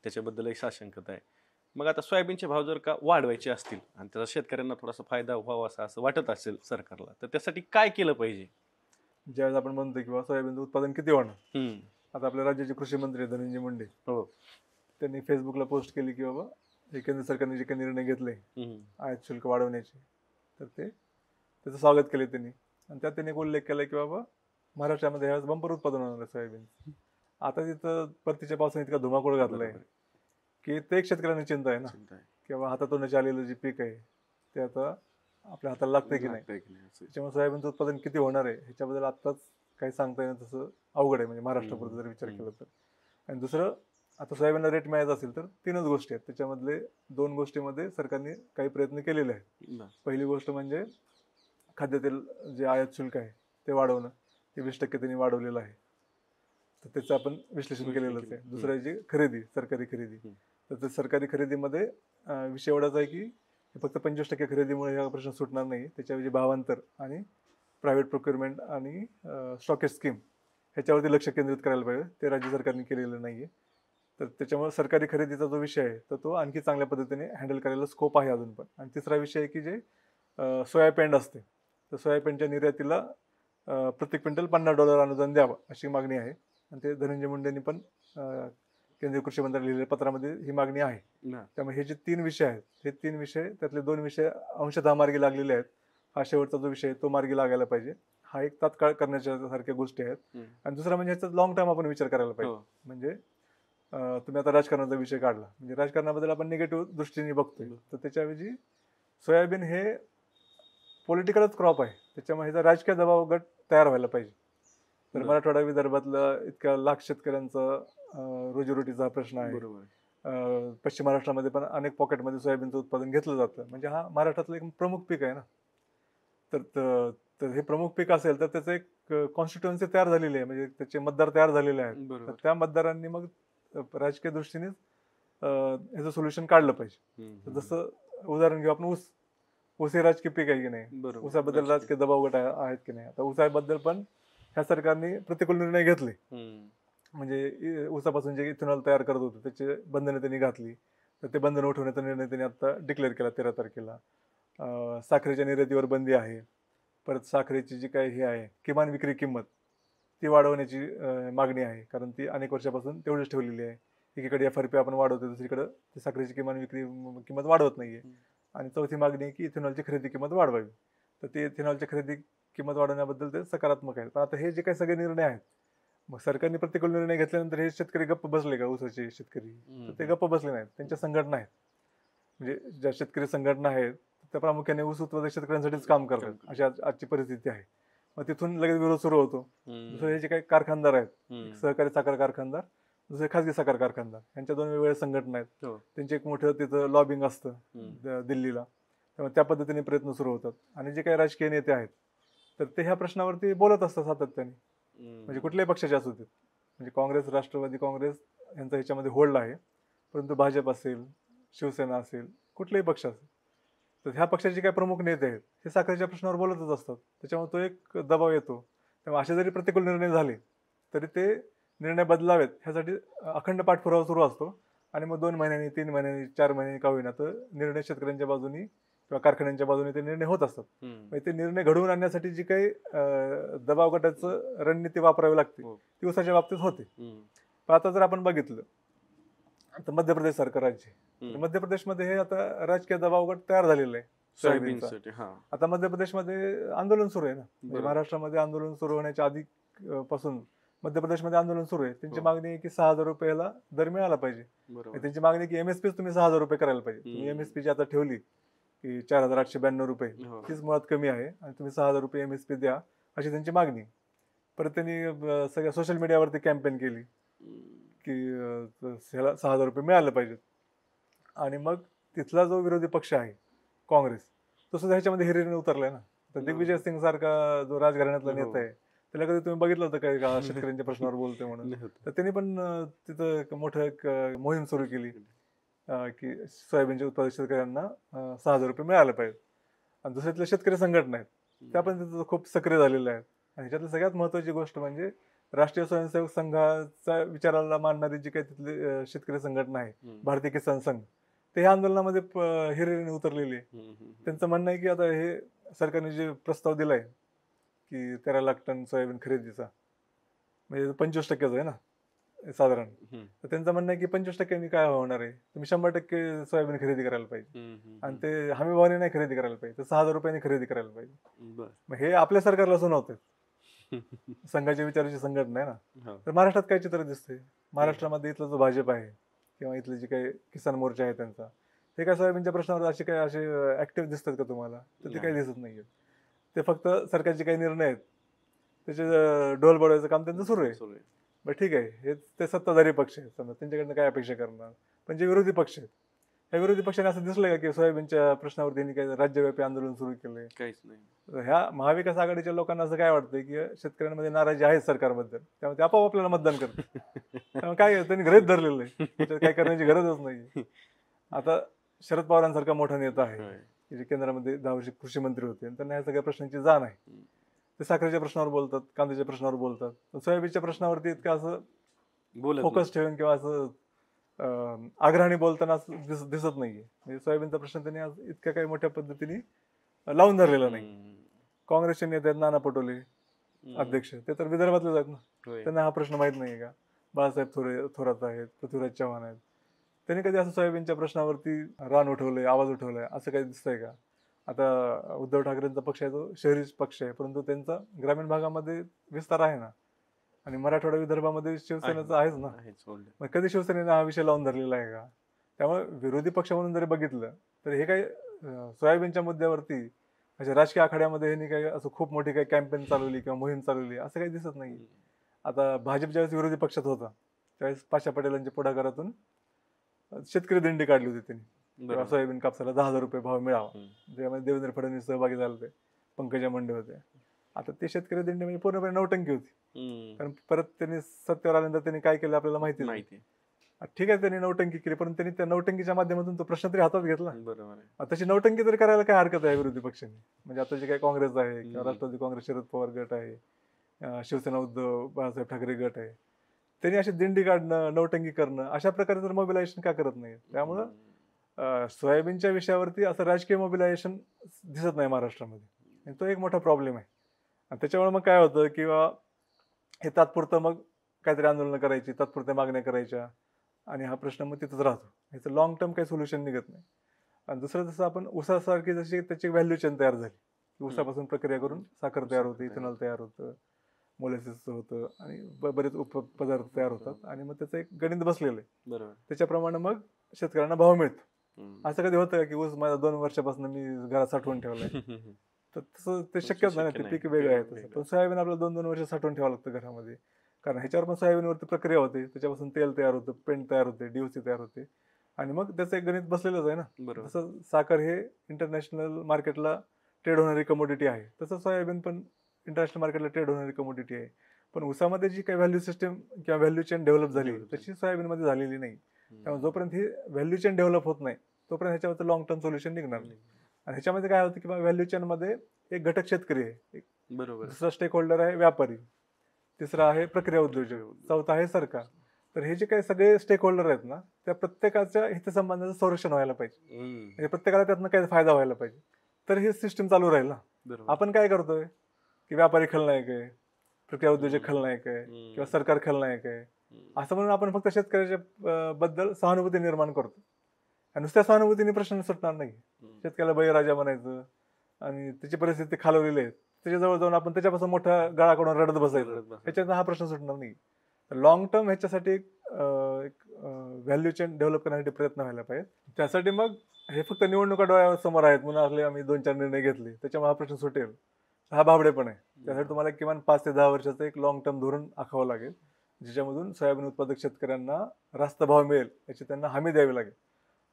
त्याच्याबद्दलही साशंकता आहे. मग आता सोयाबीनचे भाव जर का वाढवायचे असतील आणि त्याचा शेतकऱ्यांना थोडासा फायदा व्हावा असं वाटत असेल सरकारला, तर त्यासाठी काय केलं पाहिजे? ज्यावेळेस आपण म्हणतो किंवा सोयाबीनचं उत्पादन किती होणार, आता आपल्या राज्याचे कृषी मंत्री धनंजय मुंडे त्यांनी फेसबुकला पोस्ट केली की बाबा हे केंद्र सरकारने जे काही निर्णय घेतले आयात शुल्क वाढवण्याचे, तर त्याचं स्वागत केले त्यांनी. आणि त्यात त्यांनी एक उल्लेख केला की बाबा महाराष्ट्रामध्ये ह्यावेळेस बंपर उत्पादन होणार आहे सोयाबीन. आता तिथं परतीच्या पावसाने इतका धुमाकूळ घातलाय की ते एक शेतकऱ्यांना चिंता आहे ना की बाबा हातातून आलेलं जे पीक आहे ते आता आपल्या हाताला लागतंय की नाही. त्याच्यामुळे सोयाबीनचं उत्पादन किती होणार आहे ह्याच्याबद्दल आत्ताच काही सांगता येणं तसं अवघड आहे, म्हणजे महाराष्ट्रापुरतं जर विचार केला तर. आणि दुसरं, आता सोयाबीनला रेट मिळायचा असेल तर 3च गोष्टी आहेत. त्याच्यामधले 2 गोष्टीमध्ये सरकारने काही प्रयत्न केलेले आहेत. पहिली गोष्ट म्हणजे खाद्यतेल जे आयात शुल्क आहे ते वाढवणं, ते 20% त्यांनी वाढवलेलं आहे, तर त्याचं आपण विश्लेषण केलेलंच आहे. दुसरं आहे जे खरेदी, सरकारी खरेदी, तर ते सरकारी खरेदीमध्ये विषय एवढाच आहे की फक्त 25% खरेदीमुळे हा प्रश्न सुटणार नाही. त्याच्याऐवजी भावांतर आणि प्रायव्हेट प्रोक्युरमेंट आणि स्टॉकेज स्कीम ह्याच्यावरती लक्ष केंद्रित करायला पाहिजे. ते राज्य सरकारने केलेलं नाही आहे. तर त्याच्यामुळे सरकारी खरेदीचा जो विषय आहे तर तो आणखी चांगल्या पद्धतीने हँडल करायला स्कोप आहे अजून पण. आणि तिसरा विषय आहे की जे सोयापेंड असते, तर सोयापेंडच्या निर्यातीला प्रत्येक क्विंटल $50 अनुदान द्यावं अशी मागणी आहे. आणि ते धनंजय मुंडेंनी पण केंद्रीय कृषी मंत्र्याला लिहिलेल्या पत्रामध्ये ही मागणी आहे. त्यामुळे हे जे 3 विषय आहेत, हे 3 विषय त्यातले 2 विषय अंशतः मार्गी लागलेले आहेत. हा शेवटचा जो विषय आहे तो मार्गी लागायला पाहिजे. हा एक तात्काळ करण्याच्या सारख्या गोष्टी आहेत. आणि दुसरा म्हणजे ह्याचा लॉंग टर्म आपण विचार करायला पाहिजे. म्हणजे तुम्ही आता राजकारणाचा विषय काढला, म्हणजे राजकारणाबद्दल आपण निगेटिव्ह दृष्टीने बघतोय, तर त्याच्याऐवजी सोयाबीन हे पॉलिटिकलच क्रॉप आहे. त्याच्यामुळे ह्याचा राजकीय दबाव गट तयार व्हायला पाहिजे. तर मराठवाडा विदर्भातलं इतक्या लाख शेतकऱ्यांचा रोजीरोटीचा प्रश्न आहे. पश्चिम महाराष्ट्रामध्ये पण अनेक पॉकेटमध्ये सोयाबीनचं उत्पादन घेतलं जातं. म्हणजे हा महाराष्ट्रातलं एक प्रमुख पीक आहे ना. तर हे प्रमुख पीक असेल तर त्याचं एक कॉन्स्टिट्युएन्सी तयार झालेली आहे, म्हणजे त्याचे मतदार तयार झालेले आहेत. तर बरोबर. त्या मतदारांनी मग राजकीय दृष्टीने ह्याचं सोल्युशन काढलं पाहिजे. तर जसं उदाहरण घेऊ आपण, ऊस हे राजकीय पीक आहे की नाही, बरोबर. ऊसाबद्दल राजकीय दबाव गट आहेत की नाही. आता ऊसाबद्दल पण ह्या सरकारने प्रतिकूल निर्णय घेतले. म्हणजे ऊसापासून जे इथेनॉल तयार करत होते त्याचे बंधने त्यांनी घातली. तर ते बंधन उठवण्याचा निर्णय त्यांनी आता डिक्लेअर केला 13 तारखेला. साखरेच्या निर्यातीवर बंदी आहे. परत साखरेची जी काही हे आहे किमान विक्री किंमत ती वाढवण्याची मागणी आहे, कारण ती अनेक वर्षापासून तेवढीच ठेवलेली आहे. एकीकडे FRP आपण वाढवतो, दुसरीकडे ती साखरेची किमान विक्री किंमत वाढवत नाहीये. आणि चौथी मागणी आहे की इथेनॉलची खरेदी किंमत वाढवावी. तर ते इथेनॉलची खरेदी किंमत वाढवण्याबद्दल ते सकारात्मक आहे. पण आता हे जे काही सगळे निर्णय आहेत, मग सरकारने प्रतिकूल निर्णय घेतल्यानंतर हे शेतकरी गप्प बसले का? ऊसाचे शेतकरी तर ते गप्प बसले नाहीत. त्यांच्या संघटना आहेत, म्हणजे ज्या शेतकरी संघटना आहेत त्या प्रामुख्याने ऊस उत्पादक शेतकऱ्यांसाठीच काम करतात. अशी आजची परिस्थिती आहे. मग तिथून लगेच विरोध सुरू होतो. दुसरे हे जे काही कारखानदार आहेत, सहकारी साखर कारखानदार, दुसरे खासगी साखर कारखानदार, यांच्या दोन वेगवेगळ्या संघटना आहेत. त्यांचे एक मोठं तिथं लॉबिंग असतं दिल्लीला. त्यामुळे त्या पद्धतीने प्रयत्न सुरू होतात. आणि जे काही राजकीय नेते आहेत तर ते ह्या प्रश्नावरती बोलत असतात सातत्याने, म्हणजे कुठल्याही पक्षाचे असू देत. म्हणजे काँग्रेस, राष्ट्रवादी काँग्रेस यांचा ह्याच्यामध्ये होल्ड आहे, परंतु भाजप असेल, शिवसेना असेल, कुठलाही पक्ष असेल, तर ह्या पक्षाचे काही प्रमुख नेते आहेत हे साखरेच्या प्रश्नावर बोलतच असतात. त्याच्यामुळे तो एक दबाव येतो. त्यामुळे असे जरी प्रतिकूल निर्णय झाले तरी ते निर्णय बदलावेत ह्यासाठी अखंड पाठपुरावा सुरू असतो. आणि मग 2 महिन्यांनी, 3 महिन्यांनी, 4 महिन्यांनी का होईना तर निर्णय शेतकऱ्यांच्या बाजूनी किंवा कारखान्यांच्या बाजूने ते निर्णय होत असतात. म्हणजे ते निर्णय घडवून आणण्यासाठी जी काही दबाव गटाचं रणनीती वापरावी लागते ती ऊसाच्या बाबतीत होते. पण आता जर आपण बघितलं तर मध्य प्रदेश सारखं राज्य, तर मध्य प्रदेशमध्ये हे आता राजकीय दबाव गट तयार झालेला आहे सोयाबीनचा. आता मध्य प्रदेशमध्ये आंदोलन सुरू आहे ना, म्हणजे महाराष्ट्रामध्ये आंदोलन सुरू होण्याच्या आधी पासून मध्य प्रदेशमध्ये आंदोलन सुरू आहे. त्यांची मागणी आहे की 6,000 रुपयाला दर मिळाला पाहिजे. त्यांची मागणी आहे की MSP तुम्ही 6,000 रुपये करायला पाहिजे. तुम्ही MSP जी आता ठेवली की 4,892 रुपये, तीच मुळात कमी आहे आणि तुम्ही 6,000 रुपये MSP द्या, अशी त्यांची मागणी. परत त्यांनी सगळ्या सोशल मीडियावरती कॅम्पेन केली की 6,000 रुपये मिळाले पाहिजेत. आणि मग तिथला जो विरोधी पक्ष आहे काँग्रेस, तो सुद्धा ह्याच्यामध्ये हिरीरीने उतरलाय ना. तर दिग्विजय सिंग सारखा जो राजघराण्यातला नेता आहे त्याला कधी तुम्ही बघितलं होतं काय का शेतकऱ्यांच्या प्रश्नावर बोलतोय म्हणून? तर त्यांनी पण तिथं मोठं एक मोहीम सुरू केली की सोयाबीनच्या उत्पादक शेतकऱ्यांना 6,000 रुपये मिळाले पाहिजे. आणि दुसऱ्यातल्या शेतकरी संघटना आहेत त्या पण तिथं खूप सक्रिय झालेल्या आहेत. आणि ह्याच्यातली सगळ्यात महत्वाची गोष्ट म्हणजे राष्ट्रीय स्वयंसेवक संघाचा विचाराला मानणारी जी काही तिथली शेतकरी संघटना आहे, भारतीय किसान संघ, ते ह्या आंदोलनामध्ये हिरिरीने उतरलेले आहे. त्यांचं म्हणणं आहे की आता हे सरकारने जे प्रस्ताव दिलाय की 13 लाख टन सोयाबीन खरेदीचा, म्हणजे 25% आहे ना साधारण, तर त्यांचं म्हणणं आहे की 25% काय होणार आहे, तुम्ही 100% सोयाबीन खरेदी करायला पाहिजे. आणि ते हमी भावाने नाही खरेदी करायला पाहिजे, तर 6,000 रुपयांनी खरेदी करायला पाहिजे. मग हे आपल्या सरकारला सुनावतात. संघाच्या विचाराची संघटना आहे ना. तर महाराष्ट्रात काय चित्र दिसतंय? महाराष्ट्रामध्ये इथला जो भाजप आहे किंवा इथले जे काही किसान मोर्चा आहे त्यांचा, ते काय सोयाबीनच्या प्रश्नावर असे ऍक्टिव्ह दिसतात का तुम्हाला? तर ते काही दिसत नाहीये. ते फक्त सरकारचे काही निर्णय आहेत त्याचे ढोल बडवायचं काम त्यांचं सुरू आहे. बरं ठीक आहे, हे ते सत्ताधारी पक्ष आहेत, समजा त्यांच्याकडनं काय अपेक्षा करणार. पण जे विरोधी पक्ष आहेत, ह्या विरोधी पक्षाने असं दिसलंय का की सोयाबीनच्या प्रश्नावर त्यांनी काही राज्यव्यापी आंदोलन सुरू केलंय? काहीच नाही. ह्या महाविकास आघाडीच्या लोकांना असं काय वाटतंय की शेतकऱ्यांमध्ये नाराजी आहे सरकारबद्दल, त्यामुळे ते आपोआप आपल्याला मतदान करतात. त्यामुळे काय त्यांनी घरीच धरलेलं आहे, काय करण्याची गरजच नाही. आता शरद पवारांसारखा मोठा नेता आहे की जे केंद्रामध्ये 10 वर्ष कृषी मंत्री होते आणि त्यांना या सगळ्या प्रश्नांची जाण आहे. ते साखरेच्या प्रश्नावर बोलतात, कांद्याच्या प्रश्नावर बोलतात, पण सोयाबीनच्या प्रश्नावरती इतकं असं फोकस ठेवून किंवा असं आग्रहाने बोलताना दिसत नाहीये. म्हणजे सोयाबीनचा प्रश्न त्यांनी आज इतक्या काही मोठ्या पद्धतीने लावून धरलेला नाही. काँग्रेसचे नेते आहेत नाना पटोले अध्यक्ष, ते तर विदर्भातले आहेत ना, त्यांना हा प्रश्न माहित नाहीये का? बाळासाहेब थोरात आहेत, पृथ्वीराज चव्हाण आहेत, त्यांनी कधी असं सोयाबीनच्या प्रश्नावरती रान उठवलंय, आवाज उठवलाय असं काही दिसतंय का? आता उद्धव ठाकरेंचा पक्ष आहे तो शहरी पक्ष आहे, परंतु त्यांचा ग्रामीण भागामध्ये विस्तार आहे ना. आणि मराठवाडा विदर्भामध्ये शिवसेनेचं आहेच ना. मग कधी शिवसेनेने हा विषय लावून धरलेला आहे का? त्यामुळे विरोधी पक्ष म्हणून जरी बघितलं तर हे काही सोयाबीनच्या मुद्द्यावरती अशा राजकीय आखाड्यामध्ये ह्यांनी काही असं खूप मोठी काही कॅम्पेन चालवली किंवा मोहीम चालवली असं काही दिसत नाही. आता भाजप ज्यावेळेस विरोधी पक्षात होता त्यावेळेस पाशा पटेलांच्या पुढाकारातून शेतकरी दिंडी काढली होती त्यांनी, सोयाबीन कापसाला 10,000 रुपये भाव मिळावा, ज्यामध्ये देवेंद्र फडणवीस सहभागी झाले होते, पंकजा मुंडे होते. आता ते शेतकरी दिंडी म्हणजे पूर्णपणे नौटंकी होती. कारण परत त्यांनी सत्तेवर आल्यानंतर त्यांनी काय केलं आपल्याला माहिती नाही. ठीक आहे, त्यांनी नौटंकी केली, पण त्यांनी त्या नौटंकीच्या माध्यमातून तो प्रश्न तरी हातात घेतला. बरोबर. तशी नौटंकी तरी करायला काय हरकत आहे विरोधी पक्षांनी? म्हणजे आता जे काही काँग्रेस आहे किंवा राष्ट्रवादी काँग्रेस शरद पवार गट आहे, शिवसेना उद्धव बाळासाहेब ठाकरे गट आहे, त्यांनी अशी दिंडी काढणं, नौटंकी करणं, अशा प्रकारे तर मोबिलायझेशन का करत नाही? त्यामुळं सोयाबीनच्या विषयावरती असं राजकीय मोबिलायझेशन दिसत नाही महाराष्ट्रामध्ये. तो एक मोठा प्रॉब्लेम आहे. आणि त्याच्यामुळे मग काय होतं किंवा हे तात्पुरतं मग काहीतरी आंदोलन करायची, तात्पुरत्या मागण्या करायच्या, आणि हा प्रश्न मग तिथंच राहतो. ह्याचं लॉंग टर्म काही सोल्युशन निघत नाही. आणि दुसरं जसं आपण ऊसासारखी जशी त्याची व्हॅल्यू चेन तयार झाली, ऊसापासून प्रक्रिया करून साखर तयार होते, इथेनॉल तयार होतं, मोलेसिस होतं, आणि बरेच उपपदार्थ तयार होतात, आणि मग त्याचं एक गणित बसलेलं आहे. बरोबर. त्याच्याप्रमाणे मग शेतकऱ्यांना भाव मिळतो. असं कधी होतं की ऊस माझा 2 वर्षापासून मी घरात साठवून ठेवलाय, तर तसं ते शक्यच नाही. ते पीक वेगळं आहे तसं. पण सोयाबीन आपल्याला 2-2 वर्ष साठवून ठेवावं लागतं घरामध्ये, कारण ह्याच्यावर पण सोयाबीनवरती प्रक्रिया होते, त्याच्यापासून तेल तयार होतं, पेंट तयार होते, DOC तयार होते, आणि मग त्याचं एक गणित बसलेलंच आहे ना. जसं साखर हे इंटरनॅशनल मार्केटला ट्रेड होणारी कमोडिटी आहे, तसं सोयाबीन पण इंटरनॅशनल मार्केटला ट्रेड होणारी कमोडिटी आहे. पण ऊसामध्ये जी काही व्हॅल्यू सिस्टम किंवा व्हॅल्यू चेन डेव्हलप झाली तशी सोयाबीनमध्ये झालेली नाही. त्यामुळे जोपर्यंत ही व्हॅल्यू चेन डेव्हलप होत नाही तोपर्यंत ह्याच्यावर लॉंग टर्म सोल्युशन निघणार नाही. आणि ह्याच्यामध्ये काय होतं की व्हॅल्यू चेन मध्ये एक घटक शेतकरी आहे, दुसरा स्टेक होल्डर आहे व्यापारी, तिसरा आहे प्रक्रिया उद्योजक, चौथा आहे सरकार. तर हे जे काही सगळे स्टेक होल्डर आहेत ना, त्या प्रत्येकाच्या हितसंबंधाचं संरक्षण व्हायला पाहिजे, म्हणजे प्रत्येकाला त्यातनं काही फायदा व्हायला पाहिजे, तर ही सिस्टीम चालू राहील ना. आपण काय करतोय की व्यापारी खलनायक आहे, प्रक्रिया उद्योजक खलनायक आहे, किंवा सरकार खलनायक आहे, असं म्हणून आपण फक्त शेतकऱ्याच्या बद्दल सहानुभूती निर्माण करतो. आणि नुसत्या सहानुभूतीने प्रश्न सुटणार नाही. शेतकऱ्याला बळीराजा म्हणायचं आणि त्याची परिस्थिती खालवलेली आहे, त्याच्याजवळ जाऊन आपण त्याच्यापासून मोठ्या गळाकडून रडत बसायचं, ह्याच्यातनं हा प्रश्न सुटणार नाही. लॉंग टर्म ह्याच्यासाठी एक व्हॅल्यू चेन डेव्हलप करण्यासाठी प्रयत्न व्हायला पाहिजे. त्यासाठी मग हे फक्त निवडणुका डोळ्यासमोर आहेत म्हणून आपले आम्ही 2-4 निर्णय घेतले त्याच्यामुळे हा प्रश्न सुटेल, हा भाबडेपण आहे. त्यासाठी तुम्हाला किमान 5 ते 10 वर्षाचं एक लॉंग टर्म धोरण आखावं लागेल, ज्याच्यामधून सोयाबीन उत्पादक शेतकऱ्यांना रास्त भाव मिळेल याची त्यांना हमी द्यावी लागेल.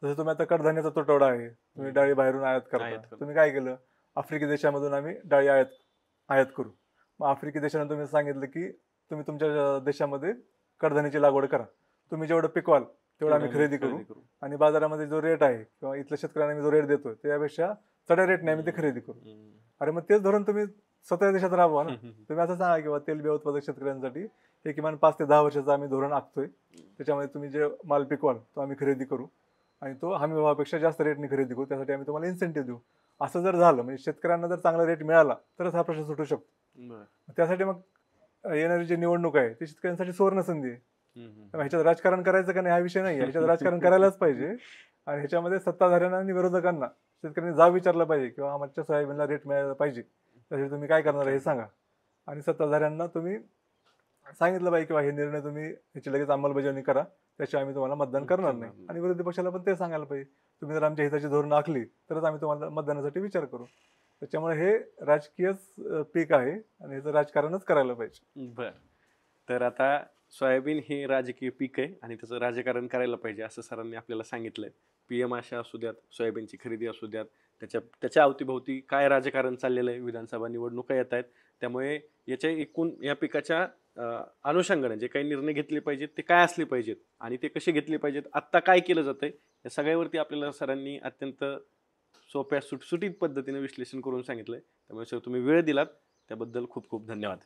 जसं तुम्ही आता कडधान्याचा तुटवडा आहे, तुम्ही डाळी बाहेरून आयात करता, तुम्ही काय केलं, आफ्रिकी देशामधून आम्ही डाळी आयात करू. मग आफ्रिकी देशाने तुम्ही सांगितलं की तुम्ही तुमच्या देशामध्ये कडधान्याची लागवड करा, तुम्ही जेवढं पिकवाल तेवढं आम्ही खरेदी करू, आणि बाजारामध्ये जो रेट आहे किंवा इथल्या शेतकऱ्यांना जो रेट देतोय त्यापेक्षा चढ्या रेटने आम्ही ते खरेदी करू. अरे मग तेच धोरण तुम्ही स्वतः देशात राबवा ना. तुम्ही असं सांगा किंवा तेलबिया उत्पादक शेतकऱ्यांसाठी हे किमान 5 ते 10 वर्षाचं आम्ही धोरण आखतोय, त्याच्यामध्ये तुम्ही जे माल पिकवाल तो आम्ही खरेदी करू, आणि तो हमी भावापेक्षा जास्त रेटने खरेदी करू, त्यासाठी आम्ही तुम्हाला इन्सेंटिव्ह देऊ. असं जर झालं म्हणजे शेतकऱ्यांना जर चांगला रेट मिळाला तरच हा प्रश्न सुटू शकतो. त्यासाठी मग येणारी जी निवडणूक आहे ती शेतकऱ्यांसाठी सुवर्ण संधी आहे. ह्याच्यात राजकारण करायचं का नाही हा विषय नाही, ह्याच्यात राजकारण करायलाच पाहिजे. आणि ह्याच्यामध्ये सत्ताधाऱ्यांना आणि विरोधकांना शेतकऱ्यांनी जाब विचारलं पाहिजे किंवा आमच्या सोयाबीनला रेट मिळायला पाहिजे, त्यासाठी तुम्ही काय करणार हे सांगा. आणि सत्ताधाऱ्यांना तुम्ही सांगितलं पाहिजे किंवा हे निर्णय तुम्ही ह्याची लगेच अंमलबजावणी करा, त्याशिवाय आम्ही तुम्हाला मतदान करणार नाही. आणि विरोधी पक्षाला पण ते सांगायला पाहिजे, तुम्ही जर आमच्या हिताची धोरणं आखली तरच आम्ही तुम्हाला मतदानासाठी विचार करू. त्याच्यामुळे हे राजकीय पीक आहे आणि ह्याचं राजकारणच करायला पाहिजे. बर, तर आता सोयाबीन हे राजकीय पीक आहे आणि त्याचं राजकारण करायला पाहिजे असं सरांनी आपल्याला सांगितलंय. PM आशा असू द्यात, सोयाबीनची खरेदी असू द्यात, त्याच्या अवतीभोवती काय राजकारण चाललेलं आहे, विधानसभा निवडणुका येत आहेत, त्यामुळे याच्या एकूण या पिकाच्या अनुषंगाने जे काही निर्णय घेतले पाहिजेत ते काय असले पाहिजेत आणि ते कसे घेतले पाहिजेत, आत्ता काय केलं जातंय, या सगळ्यावरती आपल्याला सरांनी अत्यंत सोप्या सुटसुटीत पद्धतीने विश्लेषण करून सांगितलंय. त्यामुळे सर तुम्ही वेळ दिलात त्याबद्दल खूप खूप धन्यवाद.